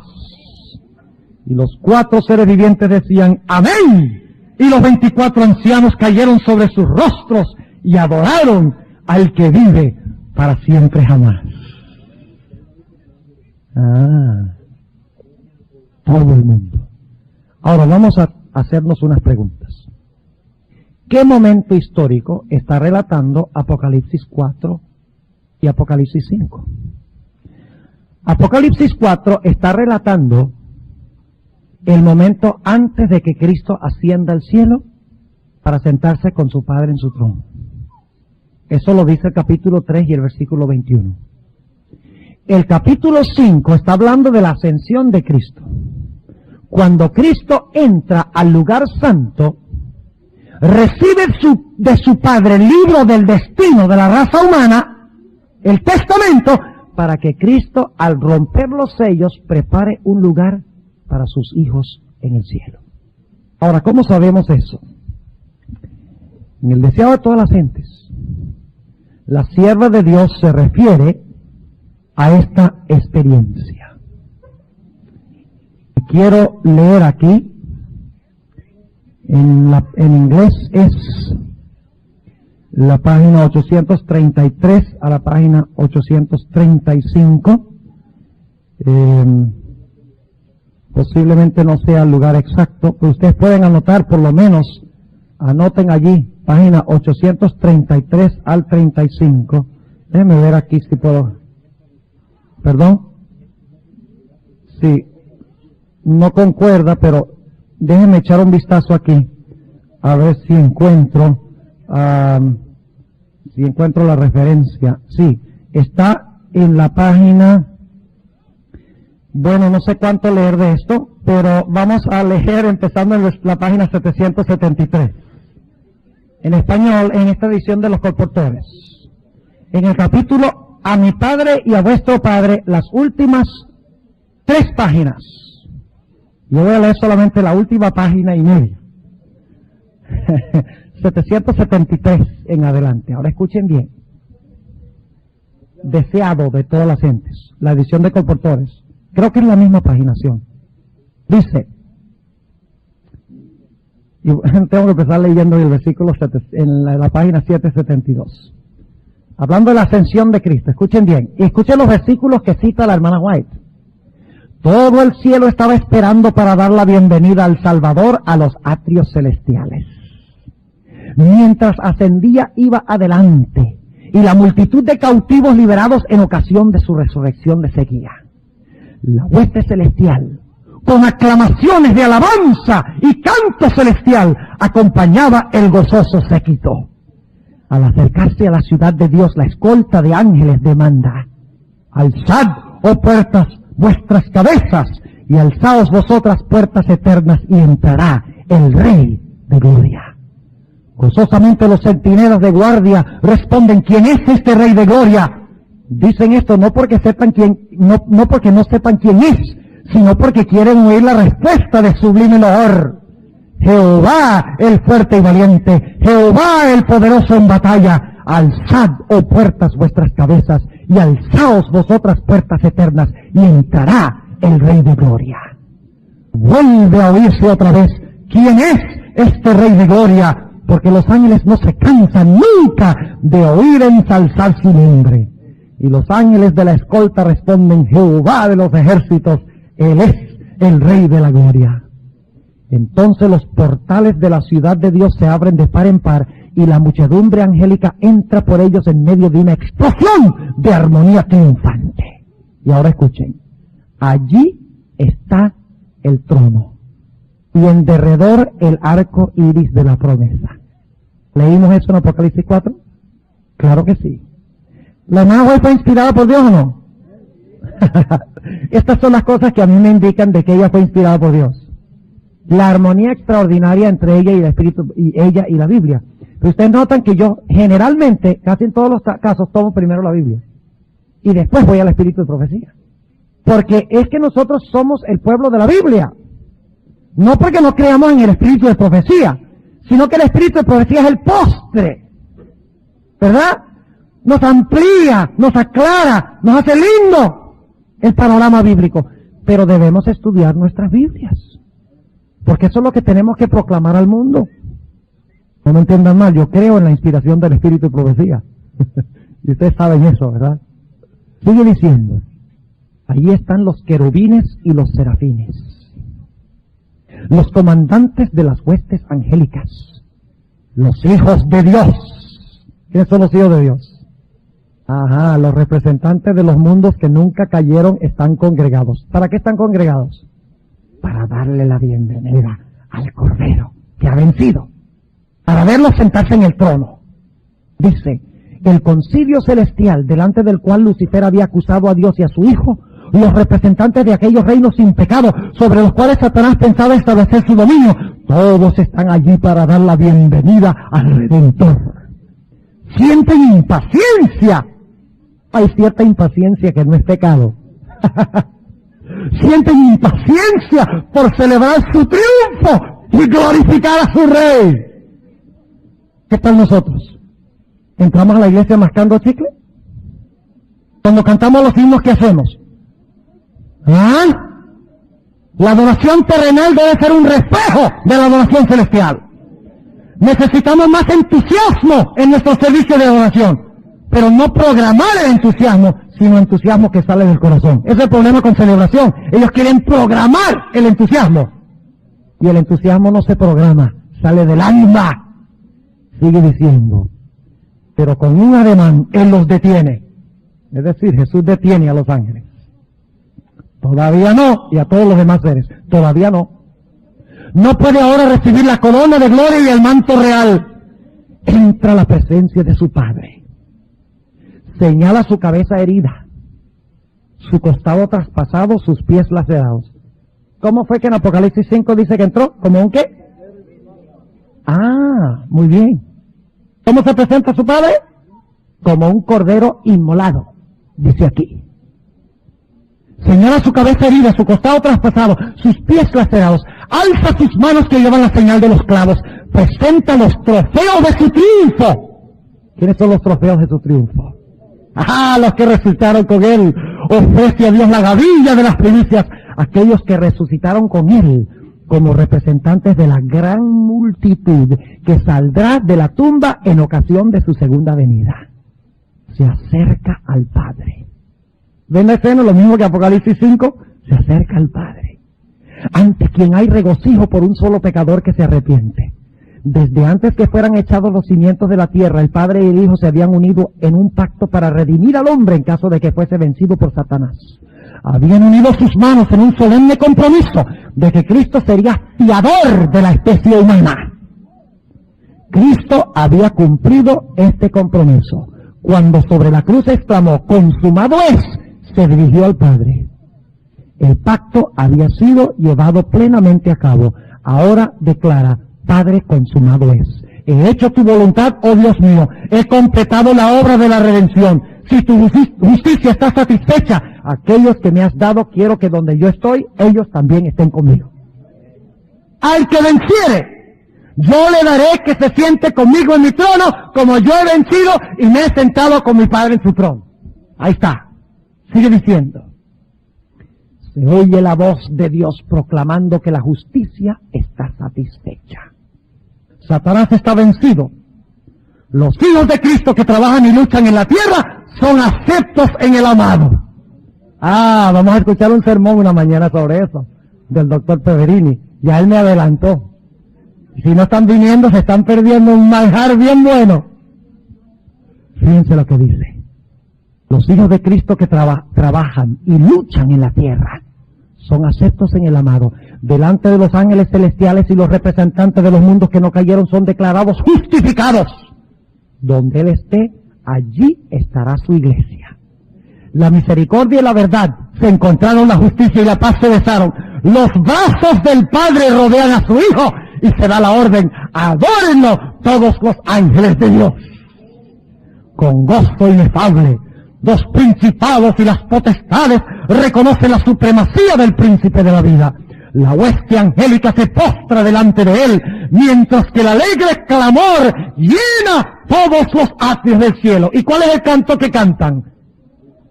Y los 4 seres vivientes decían amén. Y los 24 ancianos cayeron sobre sus rostros y adoraron al que vive para siempre jamás. Todo el mundo. Ahora vamos a hacernos unas preguntas. ¿Qué momento histórico está relatando Apocalipsis 4 y Apocalipsis 5? Apocalipsis 4 está relatando el momento antes de que Cristo ascienda al cielo para sentarse con su Padre en su trono. Eso lo dice el capítulo 3 y el versículo 21. El capítulo 5 está hablando de la ascensión de Cristo. Cuando Cristo entra al lugar santo, recibe de su Padre el libro del destino de la raza humana, el testamento, para que Cristo, al romper los sellos, prepare un lugar para sus hijos en el cielo. Ahora, ¿cómo sabemos eso? En el deseado de todas las gentes, la sierva de Dios se refiere a esta experiencia. Quiero leer aquí, en inglés es la página 833 a la página 835. Posiblemente no sea el lugar exacto, pero ustedes pueden anotar, por lo menos, anoten allí, página 833 al 35. Déjenme ver aquí si puedo. ¿Perdón? Sí, no concuerda, pero déjenme echar un vistazo aquí, a ver si encuentro la referencia. Sí, está en la página. Bueno, no sé cuánto leer de esto, pero vamos a leer empezando en la página 773. En español, en esta edición de los colportores. En el capítulo A mi Padre y a vuestro Padre, las últimas 3 páginas. Yo voy a leer solamente la última página y media. 773 en adelante. Ahora escuchen bien. Deseado de todas las gentes. La edición de colportores. Creo que es la misma paginación. Dice, y tengo que empezar leyendo el versículo en la página 772. Hablando de la ascensión de Cristo. Escuchen bien. Y escuchen los versículos que cita la hermana White. Todo el cielo estaba esperando para dar la bienvenida al Salvador a los atrios celestiales. Mientras ascendía, iba adelante, y la multitud de cautivos liberados en ocasión de su resurrección le seguía. La hueste celestial, con aclamaciones de alabanza y canto celestial, acompañaba el gozoso séquito. Al acercarse a la ciudad de Dios, la escolta de ángeles demanda: alzad, oh puertas, vuestras cabezas, y alzaos vosotras puertas eternas, y entrará el Rey de Gloria. Gozosamente los centinelas de guardia responden: ¿quién es este Rey de Gloria? Dicen esto no porque sepan no porque no sepan quién es, sino porque quieren oír la respuesta de sublime loor. Jehová el fuerte y valiente, Jehová el poderoso en batalla. Alzad, oh puertas, vuestras cabezas, y alzaos vosotras puertas eternas, y entrará el Rey de Gloria. Vuelve a oírse otra vez: ¿quién es este Rey de Gloria? Porque los ángeles no se cansan nunca de oír ensalzar su nombre. Y los ángeles de la escolta responden: Jehová de los ejércitos, Él es el Rey de la Gloria. Entonces los portales de la ciudad de Dios se abren de par en par, y la muchedumbre angélica entra por ellos en medio de una explosión de armonía triunfante. Y ahora escuchen: allí está el trono, y en derredor el arco iris de la promesa. ¿Leímos eso en Apocalipsis 4? Claro que sí. ¿La hermana fue inspirada por Dios o no? Estas son las cosas que a mí me indican de que ella fue inspirada por Dios. La armonía extraordinaria entre ella y el Espíritu, y ella y la Biblia. Pero ustedes notan que yo generalmente, casi en todos los casos, tomo primero la Biblia. y después voy al espíritu de profecía. Porque es que nosotros somos el pueblo de la Biblia. No porque no creamos en el espíritu de profecía, sino que el espíritu de profecía es el postre. ¿Verdad? Nos amplía, nos aclara, nos hace lindo el panorama bíblico. Pero debemos estudiar nuestras Biblias. Porque eso es lo que tenemos que proclamar al mundo. No me entiendan mal, yo creo en la inspiración del espíritu de profecía. Y ustedes saben eso, ¿verdad? Sigue diciendo, ahí están los querubines y los serafines, los comandantes de las huestes angélicas, los hijos de Dios. ¿Quiénes son los hijos de Dios? Ajá, los representantes de los mundos que nunca cayeron están congregados. ¿Para qué están congregados? Para darle la bienvenida al Cordero que ha vencido, para verlo sentarse en el trono. Dice, el concilio celestial delante del cual Lucifer había acusado a Dios y a su Hijo, los representantes de aquellos reinos sin pecado sobre los cuales Satanás pensaba establecer su dominio, todos están allí para dar la bienvenida al Redentor. Sienten impaciencia. Hay cierta impaciencia que no es pecado. Sienten impaciencia por celebrar su triunfo y glorificar a su Rey. ¿Qué tal nosotros? ¿Entramos a la iglesia mascando chicle? Cuando cantamos los himnos, ¿qué hacemos? ¿Ah? La adoración terrenal debe ser un reflejo de la adoración celestial. Necesitamos más entusiasmo en nuestro servicio de adoración, pero no programar el entusiasmo, sino entusiasmo que sale del corazón. Ese es el problema con celebración. Ellos quieren programar el entusiasmo, y el entusiasmo no se programa, sale del alma. Sigue diciendo, pero con un ademán Él los detiene. Es decir, Jesús detiene a los ángeles. Todavía no, y a todos los demás seres, todavía no. No puede ahora recibir la corona de gloria y el manto real. Entra a la presencia de su Padre. Señala su cabeza herida, su costado traspasado, sus pies lacerados. ¿Cómo fue que en Apocalipsis 5 dice que entró? ¿Como un qué? Ah, muy bien. ¿Cómo se presenta su Padre? Como un cordero inmolado, dice aquí. Señala su cabeza herida, su costado traspasado, sus pies lacerados. Alza sus manos que llevan la señal de los clavos. Presenta los trofeos de su triunfo. ¿Quiénes son los trofeos de su triunfo? ¡Ah! Los que resucitaron con Él. Ofrece a Dios la gavilla de las primicias. Aquellos que resucitaron con Él como representantes de la gran multitud que saldrá de la tumba en ocasión de su segunda venida. Se acerca al Padre. ¿Ven la escena? Lo mismo que Apocalipsis 5, se acerca al Padre, ante quien hay regocijo por un solo pecador que se arrepiente. Desde antes que fueran echados los cimientos de la tierra, el Padre y el Hijo se habían unido en un pacto para redimir al hombre en caso de que fuese vencido por Satanás. Habían unido sus manos en un solemne compromiso de que Cristo sería fiador de la especie humana. Cristo había cumplido este compromiso. Cuando sobre la cruz exclamó, consumado es, se dirigió al Padre. El pacto había sido llevado plenamente a cabo. Ahora declara, Padre, consumado es. He hecho tu voluntad, oh Dios mío. He completado la obra de la redención. Si tu justicia está satisfecha, aquellos que me has dado, quiero que donde yo estoy, ellos también estén conmigo. Al que venciere, yo le daré que se siente conmigo en mi trono, como yo he vencido y me he sentado con mi Padre en su trono. Ahí está. Sigue diciendo. Se oye la voz de Dios proclamando que la justicia está satisfecha. Satanás está vencido. Los hijos de Cristo que trabajan y luchan en la tierra son aceptos en el amado. Ah, vamos a escuchar un sermón una mañana sobre eso, del doctor Peverini. Ya él me adelantó. Si no están viniendo, se están perdiendo un manjar bien bueno. Fíjense lo que dice. Los hijos de Cristo que trabajan y luchan en la tierra son aceptos en el amado. Delante de los ángeles celestiales y los representantes de los mundos que no cayeron son declarados justificados. Donde Él esté, allí estará su iglesia. La misericordia y la verdad se encontraron, la justicia y la paz se besaron. Los brazos del Padre rodean a su Hijo y se da la orden, adórenlo todos los ángeles de Dios. Con gozo inefable, Los principados y las potestades reconocen la supremacía del príncipe de la vida. La hueste angélica se postra delante de él, mientras que el alegre clamor llena todos los atrios del cielo. ¿Y cuál es el canto que cantan?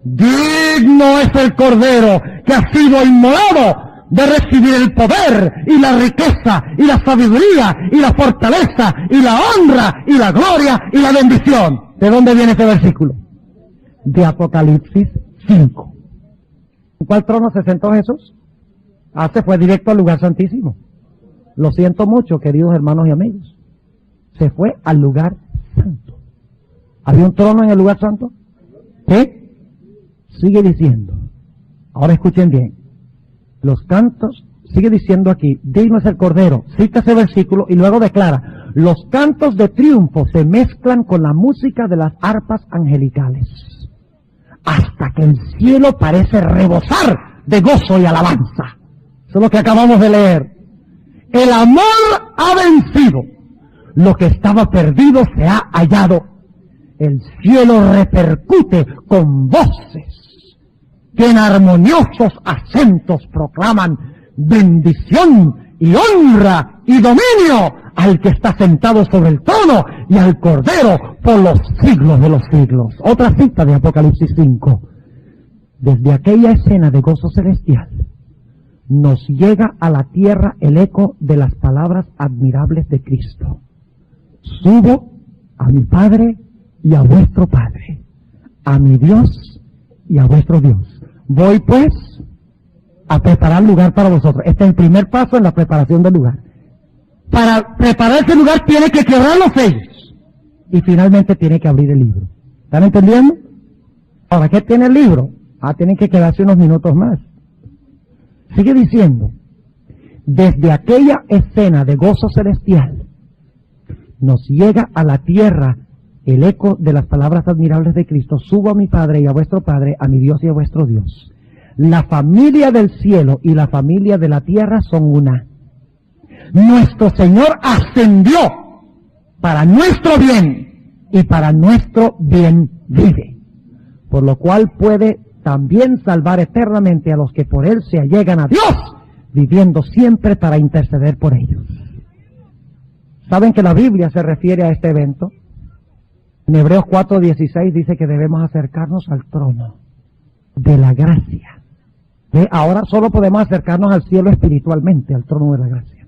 Digno es el Cordero que ha sido inmolado de recibir el poder y la riqueza y la sabiduría y la fortaleza y la honra y la gloria y la bendición. ¿De dónde viene este versículo? De Apocalipsis 5. ¿En cuál trono se sentó Jesús? Se fue directo al lugar santísimo. Lo siento mucho, queridos hermanos y amigos. Se fue al lugar santo. ¿Había un trono en el lugar santo? ¿Sí? Sigue diciendo. Ahora escuchen bien. Los cantos, sigue diciendo aquí, digno es el Cordero. Cita ese versículo y luego declara, los cantos de triunfo se mezclan con la música de las arpas angelicales, hasta que el cielo parece rebosar de gozo y alabanza. Eso es lo que acabamos de leer. El amor ha vencido. Lo que estaba perdido se ha hallado. El cielo repercute con voces que en armoniosos acentos proclaman bendición y honra y dominio al que está sentado sobre el trono y al Cordero por los siglos de los siglos. Otra cita de Apocalipsis 5. Desde aquella escena de gozo celestial nos llega a la tierra el eco de las palabras admirables de Cristo. Subo a mi Padre y a vuestro Padre, a mi Dios y a vuestro Dios. Voy pues a preparar lugar para vosotros. Este es el primer paso en la preparación del lugar. Para preparar ese lugar tiene que quebrar los sellos y finalmente tiene que abrir el libro. ¿Están entendiendo? Ahora, ¿qué tiene el libro? Tienen que quedarse unos minutos más. Sigue diciendo, desde aquella escena de gozo celestial nos llega a la tierra el eco de las palabras admirables de Cristo. Subo a mi Padre y a vuestro Padre, a mi Dios y a vuestro Dios. La familia del cielo y la familia de la tierra son una. Nuestro Señor ascendió para nuestro bien y para nuestro bien vive, por lo cual puede también salvar eternamente a los que por Él se allegan a Dios, viviendo siempre para interceder por ellos. ¿Saben que la Biblia se refiere a este evento? En Hebreos 4:16 dice que debemos acercarnos al trono de la gracia. Ahora solo podemos acercarnos al cielo espiritualmente, al trono de la gracia.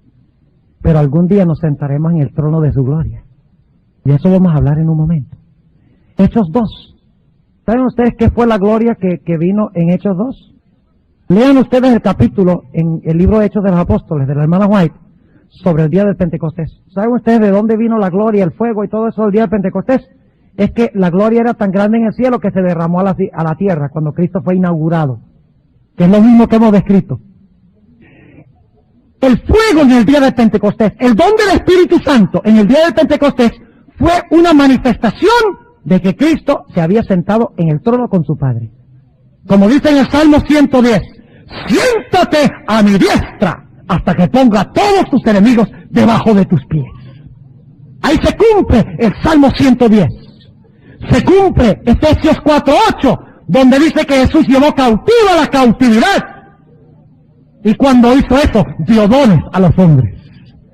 Pero algún día nos sentaremos en el trono de su gloria. Y eso vamos a hablar en un momento. Hechos 2. ¿Saben ustedes qué fue la gloria que vino en Hechos 2? Lean ustedes el capítulo en el libro de Hechos de los Apóstoles, de la hermana White, sobre el día del Pentecostés. ¿Saben ustedes de dónde vino la gloria, el fuego y todo eso el día del Pentecostés? Es que la gloria era tan grande en el cielo que se derramó a la tierra cuando Cristo fue inaugurado. Que es lo mismo que hemos descrito. El fuego en el día del Pentecostés, el don del Espíritu Santo en el día del Pentecostés fue una manifestación de que Cristo se había sentado en el trono con su Padre. Como dice en el Salmo 110, siéntate a mi diestra hasta que ponga a todos tus enemigos debajo de tus pies. Ahí se cumple el Salmo 110. Se cumple Efesios 4:8, donde dice que Jesús llevó cautiva la cautividad. Y cuando hizo eso, dio dones a los hombres.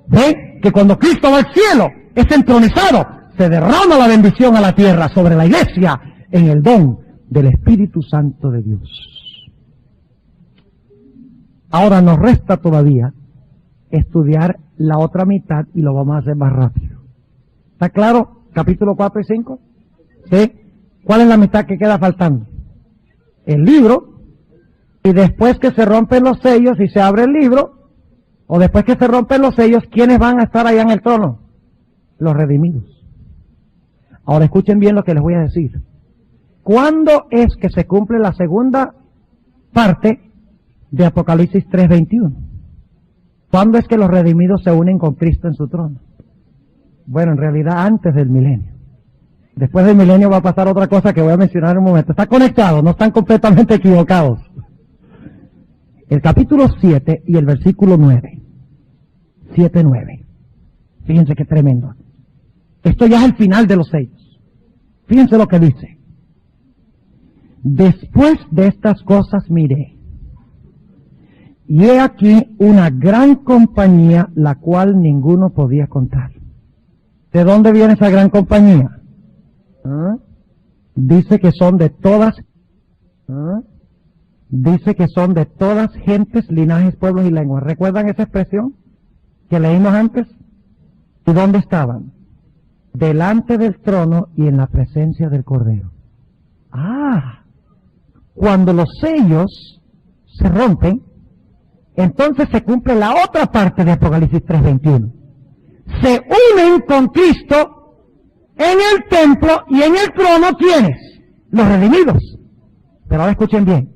¿Ve? Que cuando Cristo va al cielo, es entronizado, se derrama la bendición a la tierra sobre la iglesia en el don del Espíritu Santo de Dios. Ahora nos resta todavía estudiar la otra mitad y lo vamos a hacer más rápido. ¿Está claro? Capítulo 4 y 5. ¿Sí? ¿Cuál es la mitad que queda faltando? El libro. Y después que se rompen los sellos y se abre el libro, o después que se rompen los sellos, ¿quiénes van a estar allá en el trono? Los redimidos. Ahora escuchen bien lo que les voy a decir. ¿Cuándo es que se cumple la segunda parte de Apocalipsis 3:21? ¿Cuándo es que los redimidos se unen con Cristo en su trono? Bueno, en realidad antes del milenio. Después del milenio va a pasar otra cosa que voy a mencionar en un momento. Está conectado, no están completamente equivocados. El capítulo 7 y el versículo 9. 7:9. Fíjense qué tremendo. Esto ya es el final de los sellos. Fíjense lo que dice. Después de estas cosas miré, y he aquí una gran compañía, la cual ninguno podía contar. ¿De dónde viene esa gran compañía? Dice que son de todas, gentes, linajes, pueblos y lenguas. ¿Recuerdan esa expresión que leímos antes? ¿Y dónde estaban? Delante del trono y en la presencia del Cordero. Cuando los sellos se rompen, entonces se cumple la otra parte de Apocalipsis 3:21. Se unen con Cristo en el templo y en el trono, ¿quiénes? Los redimidos. Pero ahora escuchen bien.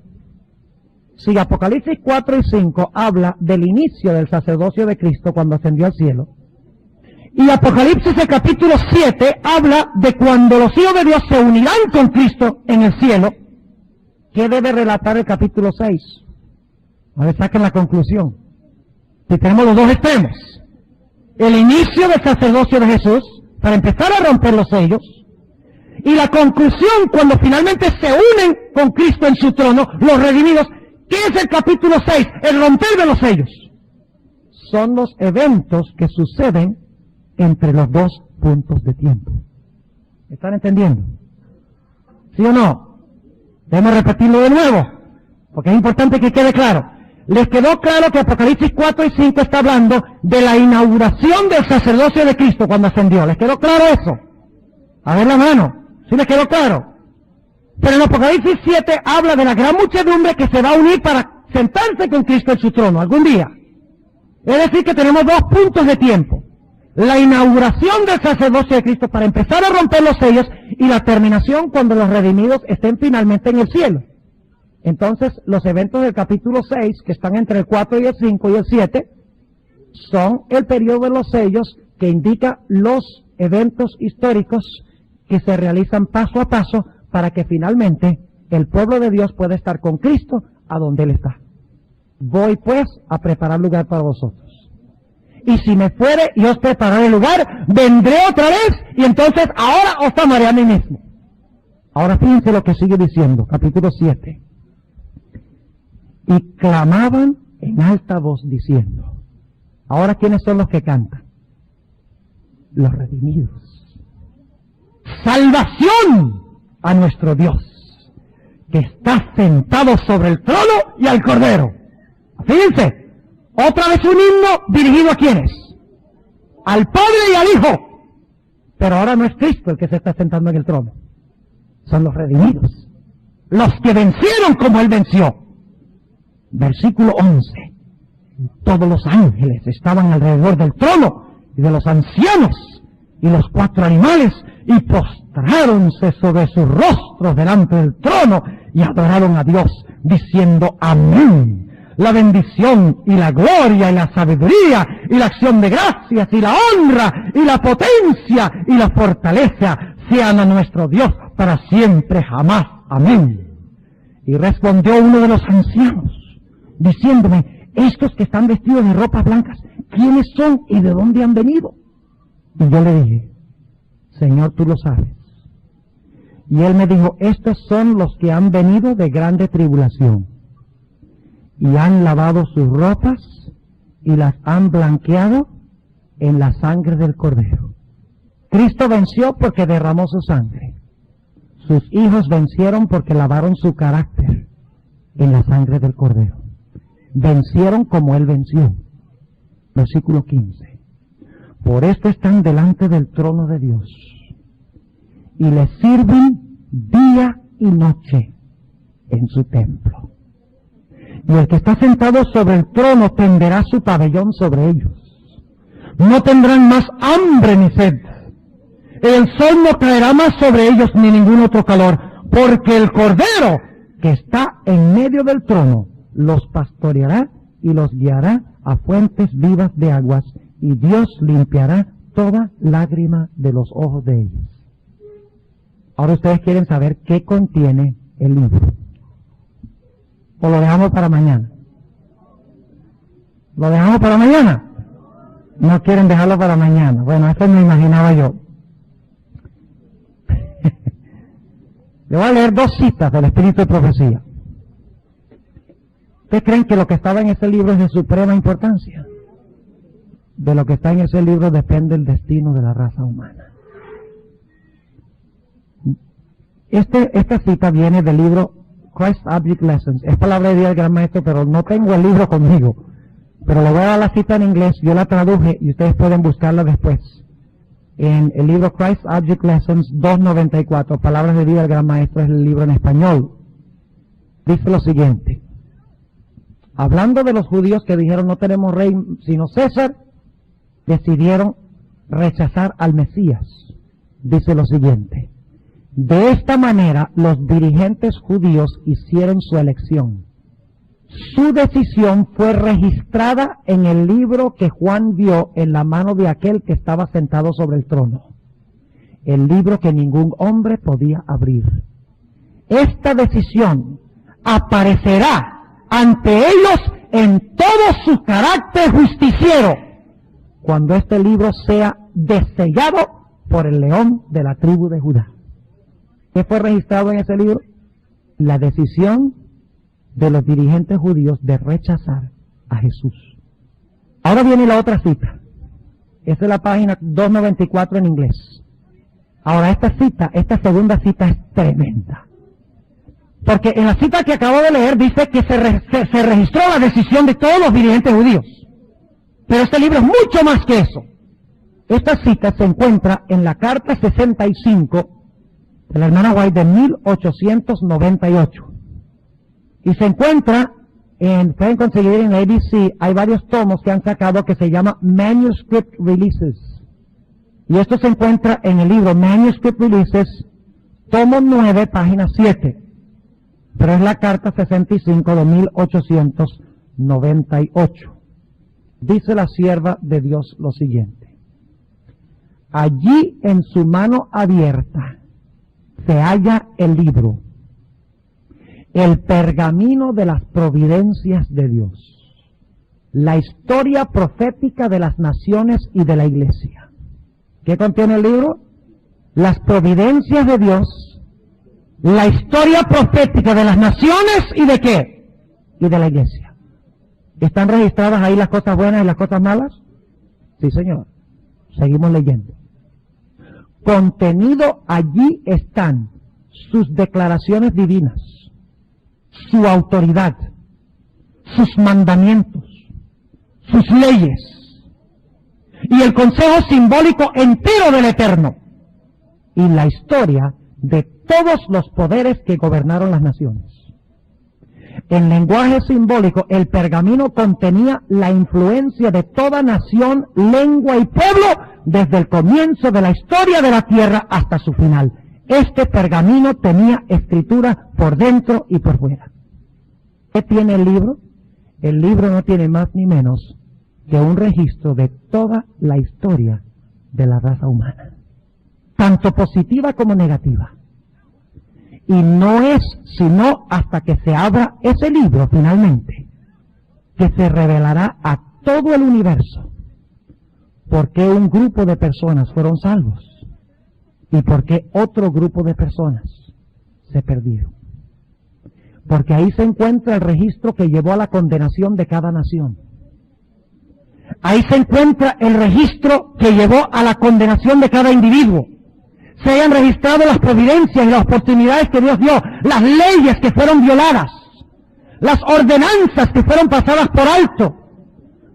Si Apocalipsis 4 y 5 habla del inicio del sacerdocio de Cristo cuando ascendió al cielo, y Apocalipsis el capítulo 7 habla de cuando los hijos de Dios se unirán con Cristo en el cielo, ¿qué debe relatar el capítulo 6? A ver, saquen la conclusión. Si tenemos los dos extremos, el inicio del sacerdocio de Jesús, para empezar a romper los sellos, y la conclusión cuando finalmente se unen con Cristo en su trono, los redimidos, ¿qué es el capítulo 6? El romper de los sellos. Son los eventos que suceden entre los dos puntos de tiempo. ¿Están entendiendo? ¿Sí o no? Debemos repetirlo de nuevo, porque es importante que quede claro. ¿Les quedó claro que Apocalipsis 4 y 5 está hablando de la inauguración del sacerdocio de Cristo cuando ascendió? ¿Les quedó claro eso? A ver la mano. ¿Sí les quedó claro? Pero en Apocalipsis 7 habla de la gran muchedumbre que se va a unir para sentarse con Cristo en su trono algún día. Es decir, que tenemos dos puntos de tiempo. La inauguración del sacerdocio de Cristo para empezar a romper los sellos y la terminación cuando los redimidos estén finalmente en el cielo. Entonces, los eventos del capítulo 6, que están entre el 4 y el 5 y el 7, son el periodo de los sellos que indica los eventos históricos que se realizan paso a paso para que finalmente el pueblo de Dios pueda estar con Cristo a donde Él está. Voy pues a preparar lugar para vosotros. Y si me fuere y os prepararé el lugar, vendré otra vez y entonces ahora os tomaré a mí mismo. Ahora fíjense lo que sigue diciendo, capítulo 7. Y clamaban en alta voz diciendo. Ahora, ¿quiénes son los que cantan? Los redimidos. Salvación a nuestro Dios, que está sentado sobre el trono y al Cordero. Fíjense, otra vez un himno dirigido a ¿quiénes? Al Padre y al Hijo. Pero ahora no es Cristo el que se está sentando en el trono. Son los redimidos. Los que vencieron como Él venció. Versículo 11. Todos los ángeles estaban alrededor del trono y de los ancianos y los 4 animales y postráronse sobre sus rostros delante del trono y adoraron a Dios diciendo amén. La bendición y la gloria y la sabiduría y la acción de gracias y la honra y la potencia y la fortaleza sean a nuestro Dios para siempre jamás. Amén. Y respondió uno de los ancianos diciéndome, estos que están vestidos de ropas blancas, ¿quiénes son y de dónde han venido? Y yo le dije, Señor, tú lo sabes. Y él me dijo, estos son los que han venido de grande tribulación y han lavado sus ropas y las han blanqueado en la sangre del Cordero. Cristo venció porque derramó su sangre. Sus hijos vencieron porque lavaron su carácter en la sangre del Cordero. Vencieron como Él venció. Versículo 15. Por esto están delante del trono de Dios y le sirven día y noche en su templo. Y el que está sentado sobre el trono tenderá su pabellón sobre ellos. No tendrán más hambre ni sed. El sol no caerá más sobre ellos ni ningún otro calor, porque el Cordero que está en medio del trono los pastoreará y los guiará a fuentes vivas de aguas, y Dios limpiará toda lágrima de los ojos de ellos. Ahora ustedes quieren saber qué contiene el libro. ¿O lo dejamos para mañana? ¿Lo dejamos para mañana? No quieren dejarlo para mañana. Bueno, eso me imaginaba yo. Le voy a leer 2 citas del Espíritu de Profecía. ¿Ustedes creen que lo que estaba en ese libro es de suprema importancia? De lo que está en ese libro depende el destino de la raza humana. Esta cita viene del libro Christ Object Lessons. Es palabra de Dios del Gran Maestro, pero no tengo el libro conmigo. Pero le voy a dar la cita en inglés, yo la traduje y ustedes pueden buscarla después. En el libro Christ Object Lessons 294, Palabras de Vida del Gran Maestro, es el libro en español. Dice lo siguiente. Hablando de los judíos que dijeron no tenemos rey sino César, decidieron rechazar al Mesías. Dice lo siguiente. De esta manera los dirigentes judíos hicieron su elección. Su decisión fue registrada en el libro que Juan vio en la mano de aquel que estaba sentado sobre el trono. El libro que ningún hombre podía abrir. Esta decisión aparecerá ante ellos en todo su carácter justiciero cuando este libro sea desellado por el león de la tribu de Judá. ¿Qué fue registrado en ese libro? La decisión de los dirigentes judíos de rechazar a Jesús. Ahora viene la otra cita. Esa es la página 294 en inglés. Ahora esta segunda cita es tremenda. Porque en la cita que acabo de leer dice que se registró la decisión de todos los dirigentes judíos. Pero este libro es mucho más que eso. Esta cita se encuentra en la carta 65 de la hermana White de 1898. Y se encuentra, pueden conseguir en ABC, hay varios tomos que han sacado que se llama Manuscript Releases. Y esto se encuentra en el libro Manuscript Releases, tomo 9, página 7. Pero es la carta 65 de 1898. Dice la sierva de Dios lo siguiente. Allí en su mano abierta se halla el libro, el pergamino de las providencias de Dios, la historia profética de las naciones y de la iglesia. ¿Qué contiene el libro? Las providencias de Dios, la historia profética de las naciones y de qué? Y de la iglesia. ¿Están registradas ahí las cosas buenas y las cosas malas? Sí, señor. Seguimos leyendo. Contenido allí están sus declaraciones divinas, su autoridad, sus mandamientos, sus leyes y el consejo simbólico entero del Eterno y la historia de todos los poderes que gobernaron las naciones. En lenguaje simbólico, el pergamino contenía la influencia de toda nación, lengua y pueblo desde el comienzo de la historia de la tierra hasta su final. Este pergamino tenía escritura por dentro y por fuera. ¿Qué tiene el libro? El libro no tiene más ni menos que un registro de toda la historia de la raza humana, tanto positiva como negativa. Y no es sino hasta que se abra ese libro finalmente que se revelará a todo el universo por qué un grupo de personas fueron salvos y por qué otro grupo de personas se perdieron. Porque ahí se encuentra el registro que llevó a la condenación de cada nación. Ahí se encuentra el registro que llevó a la condenación de cada individuo. Se hayan registrado las providencias y las oportunidades que Dios dio, las leyes que fueron violadas, las ordenanzas que fueron pasadas por alto,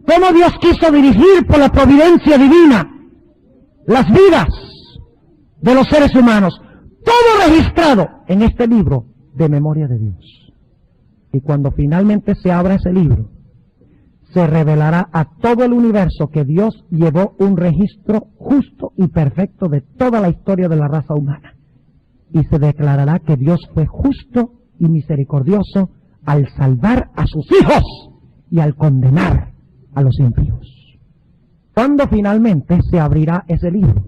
cómo Dios quiso dirigir por la providencia divina las vidas de los seres humanos, todo registrado en este libro de memoria de Dios. Y cuando finalmente se abra ese libro, se revelará a todo el universo que Dios llevó un registro justo y perfecto de toda la historia de la raza humana. Y se declarará que Dios fue justo y misericordioso al salvar a sus hijos y al condenar a los impíos. ¿Cuándo finalmente se abrirá ese libro?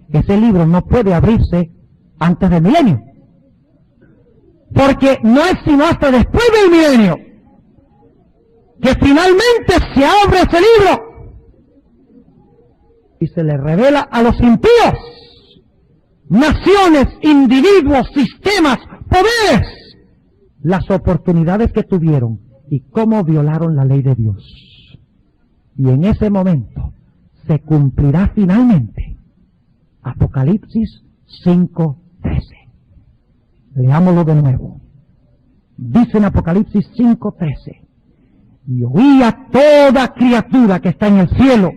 Ese libro no puede abrirse antes del milenio, porque no es sino hasta después del milenio que finalmente se abre ese libro y se le revela a los impíos naciones, individuos, sistemas, poderes, las oportunidades que tuvieron y cómo violaron la ley de Dios. Y en ese momento se cumplirá finalmente Apocalipsis 5:13. Leámoslo de nuevo. Dice en Apocalipsis 5:13: y oí a toda criatura que está en el cielo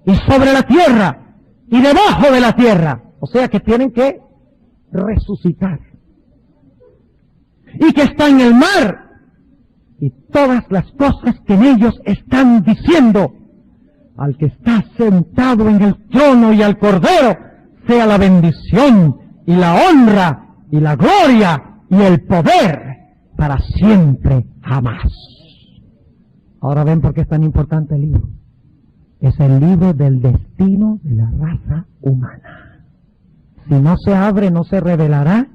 y sobre la tierra y debajo de la tierra, o sea que tienen que resucitar, y que está en el mar, y todas las cosas que en ellos están diciendo: al que está sentado en el trono y al Cordero sea la bendición y la honra y la gloria y el poder para siempre jamás. Ahora ven por qué es tan importante el libro. Es el libro del destino de la raza humana. Si no se abre, no se revelará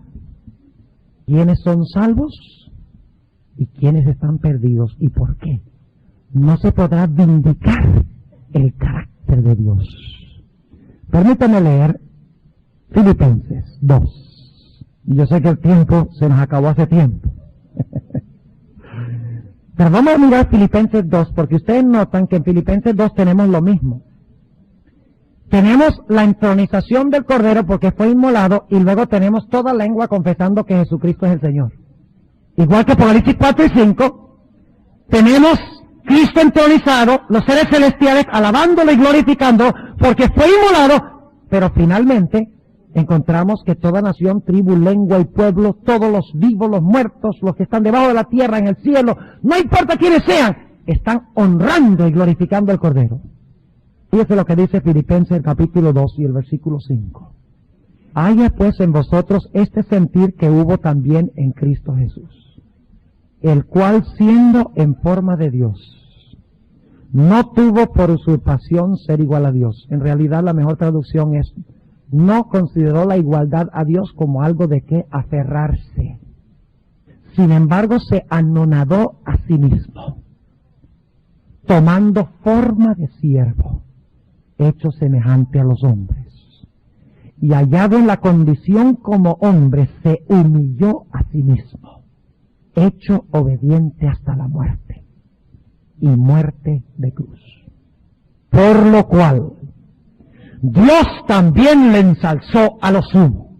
quiénes son salvos y quiénes están perdidos. ¿Y por qué? No se podrá vindicar el carácter de Dios. Permítanme leer Filipenses 2. Y yo sé que el tiempo se nos acabó hace tiempo. Pero vamos a mirar Filipenses 2, porque ustedes notan que en Filipenses 2 tenemos lo mismo. Tenemos la entronización del Cordero porque fue inmolado, y luego tenemos toda lengua confesando que Jesucristo es el Señor. Igual que Apocalipsis 4 y 5, tenemos Cristo entronizado, los seres celestiales alabándolo y glorificándolo porque fue inmolado, pero finalmente encontramos que toda nación, tribu, lengua y pueblo, todos los vivos, los muertos, los que están debajo de la tierra, en el cielo, no importa quiénes sean, están honrando y glorificando al Cordero. Fíjese lo que dice Filipenses capítulo 2 y el versículo 5. Haya pues en vosotros este sentir que hubo también en Cristo Jesús, el cual siendo en forma de Dios, no tuvo por usurpación ser igual a Dios. En realidad la mejor traducción es: no consideró la igualdad a Dios como algo de que aferrarse. Sin embargo, se anonadó a sí mismo, tomando forma de siervo, hecho semejante a los hombres. Y hallado en la condición como hombre, se humilló a sí mismo, hecho obediente hasta la muerte, y muerte de cruz. Por lo cual Dios también le ensalzó a lo sumo,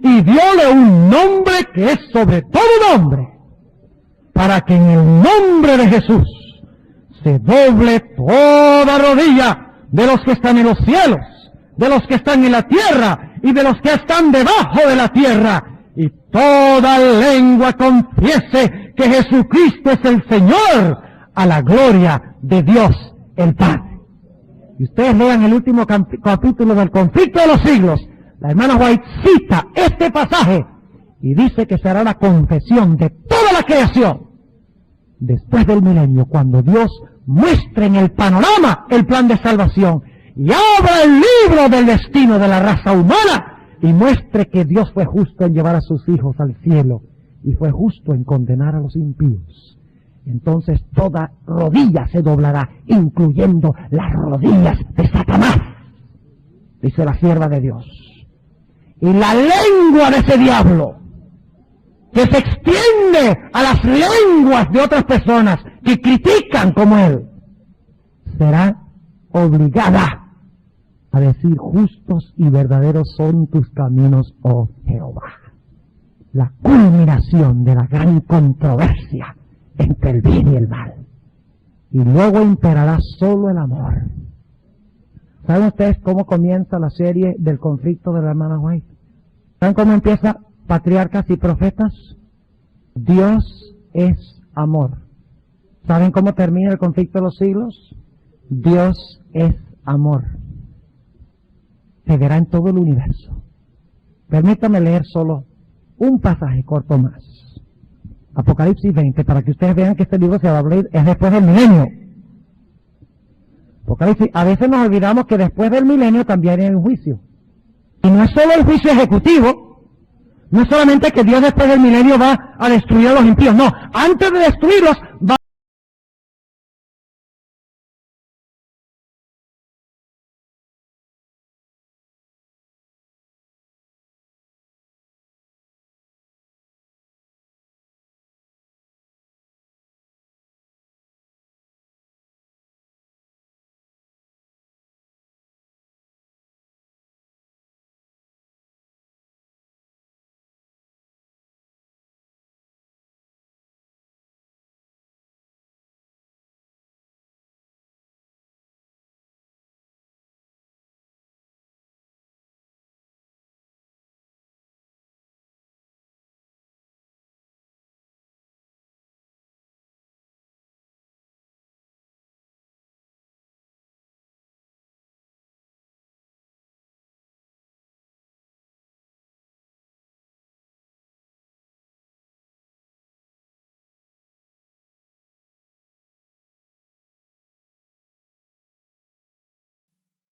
y dióle un nombre que es sobre todo nombre, para que en el nombre de Jesús se doble toda rodilla de los que están en los cielos, de los que están en la tierra y de los que están debajo de la tierra, y toda lengua confiese que Jesucristo es el Señor, a la gloria de Dios el Padre. Y ustedes lean el último capítulo del Conflicto de los Siglos, la hermana White cita este pasaje y dice que será la confesión de toda la creación después del milenio, cuando Dios muestre en el panorama el plan de salvación y abra el libro del destino de la raza humana y muestre que Dios fue justo en llevar a sus hijos al cielo y fue justo en condenar a los impíos. Entonces toda rodilla se doblará, incluyendo las rodillas de Satanás, dice la sierva de Dios. Y la lengua de ese diablo, que se extiende a las lenguas de otras personas que critican como él, será obligada a decir: justos y verdaderos son tus caminos, oh Jehová. La culminación de la gran controversia entre el bien y el mal. Y luego imperará solo el amor. ¿Saben ustedes cómo comienza la serie del conflicto de la hermana White? ¿Saben cómo empieza Patriarcas y Profetas? Dios es amor. ¿Saben cómo termina el conflicto de los siglos? Dios es amor. Se verá en todo el universo. Permítame leer solo un pasaje corto más. Apocalipsis 20, para que ustedes vean que este libro se va a abrir, es después del milenio. Apocalipsis, a veces nos olvidamos que después del milenio también hay un juicio. Y no es solo el juicio ejecutivo, no es solamente que Dios después del milenio va a destruir a los impíos, no, antes de destruirlos va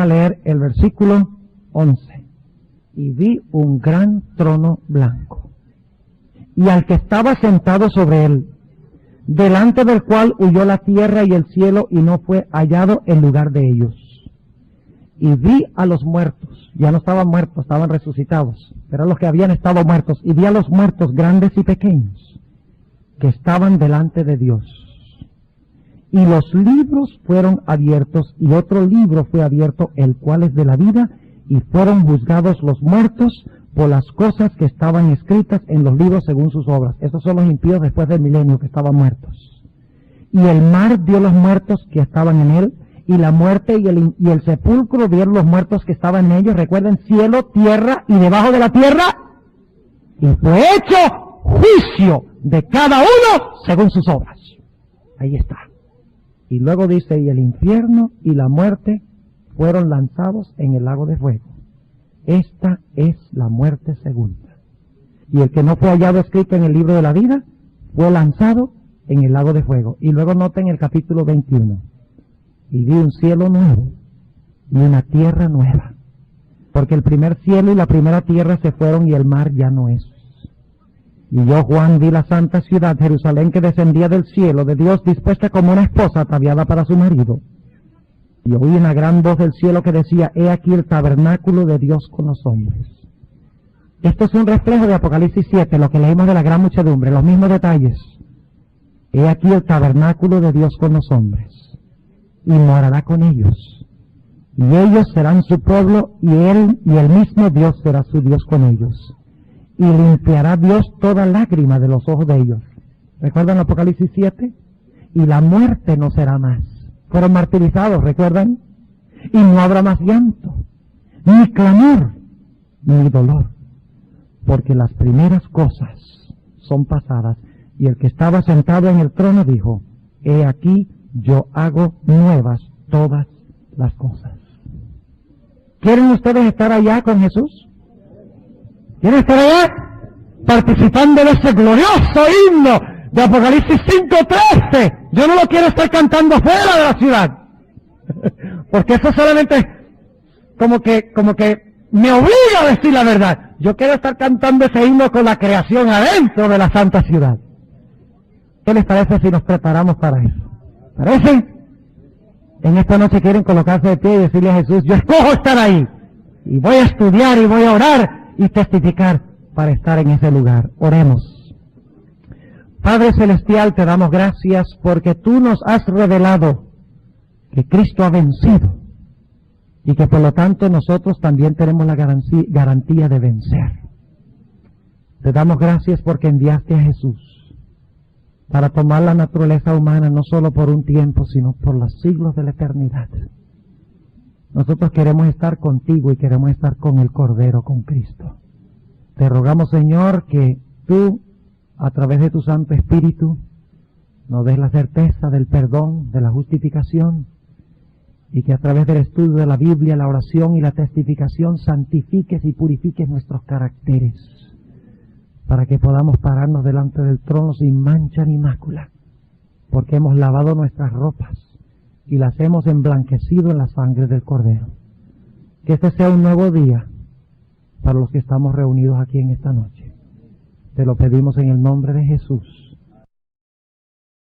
a leer el versículo 11. Y vi un gran trono blanco, y al que estaba sentado sobre él, delante del cual huyó la tierra y el cielo, y no fue hallado en lugar de ellos. Y vi a los muertos, ya no estaban muertos, estaban resucitados, eran los que habían estado muertos, y vi a los muertos grandes y pequeños, que estaban delante de Dios. Y los libros fueron abiertos, y otro libro fue abierto, el cual es de la vida, y fueron juzgados los muertos por las cosas que estaban escritas en los libros según sus obras. Esos son los impíos después del milenio que estaban muertos. Y el mar dio los muertos que estaban en él, y la muerte y el sepulcro dieron los muertos que estaban en ellos. Recuerden, cielo, tierra y debajo de la tierra. Y fue hecho juicio de cada uno según sus obras. Ahí está. Y luego dice, y el infierno y la muerte fueron lanzados en el lago de fuego. Esta es la muerte segunda. Y el que no fue hallado escrito en el libro de la vida fue lanzado en el lago de fuego. Y luego noten el capítulo 21. Y vi un cielo nuevo y una tierra nueva. Porque el primer cielo y la primera tierra se fueron y el mar ya no es. Y yo, Juan, vi la santa ciudad, Jerusalén, que descendía del cielo de Dios, dispuesta como una esposa ataviada para su marido. Y oí una gran voz del cielo que decía, he aquí el tabernáculo de Dios con los hombres. Esto es un reflejo de Apocalipsis 7, lo que leímos de la gran muchedumbre, los mismos detalles. He aquí el tabernáculo de Dios con los hombres, y morará con ellos. Y ellos serán su pueblo, y el mismo Dios será su Dios con ellos. Y limpiará Dios toda lágrima de los ojos de ellos. ¿Recuerdan Apocalipsis 7? Y la muerte no será más. Fueron martirizados, ¿recuerdan? Y no habrá más llanto, ni clamor, ni dolor, porque las primeras cosas son pasadas. Y el que estaba sentado en el trono dijo, he aquí yo hago nuevas todas las cosas. ¿Quieren ustedes estar allá con Jesús? ¿Quieren estar allá? Participando de ese glorioso himno de Apocalipsis 5:13. Yo no lo quiero estar cantando fuera de la ciudad. Porque eso solamente como que me obliga a decir la verdad. Yo quiero estar cantando ese himno con la creación adentro de la santa ciudad. ¿Qué les parece si nos preparamos para eso? ¿Parece? En esta noche quieren colocarse de pie y decirle a Jesús, yo escojo estar ahí. Y voy a estudiar y voy a orar y testificar para estar en ese lugar. Oremos. Padre Celestial, te damos gracias porque tú nos has revelado que Cristo ha vencido y que por lo tanto nosotros también tenemos la garantía de vencer. Te damos gracias porque enviaste a Jesús para tomar la naturaleza humana no solo por un tiempo, sino por los siglos de la eternidad. Nosotros queremos estar contigo y queremos estar con el Cordero, con Cristo. Te rogamos, Señor, que tú, a través de tu Santo Espíritu, nos des la certeza del perdón, de la justificación, y que a través del estudio de la Biblia, la oración y la testificación santifiques y purifiques nuestros caracteres, para que podamos pararnos delante del trono sin mancha ni mácula, porque hemos lavado nuestras ropas y las hemos emblanquecido en la sangre del Cordero. Que este sea un nuevo día para los que estamos reunidos aquí en esta noche. Te lo pedimos en el nombre de Jesús.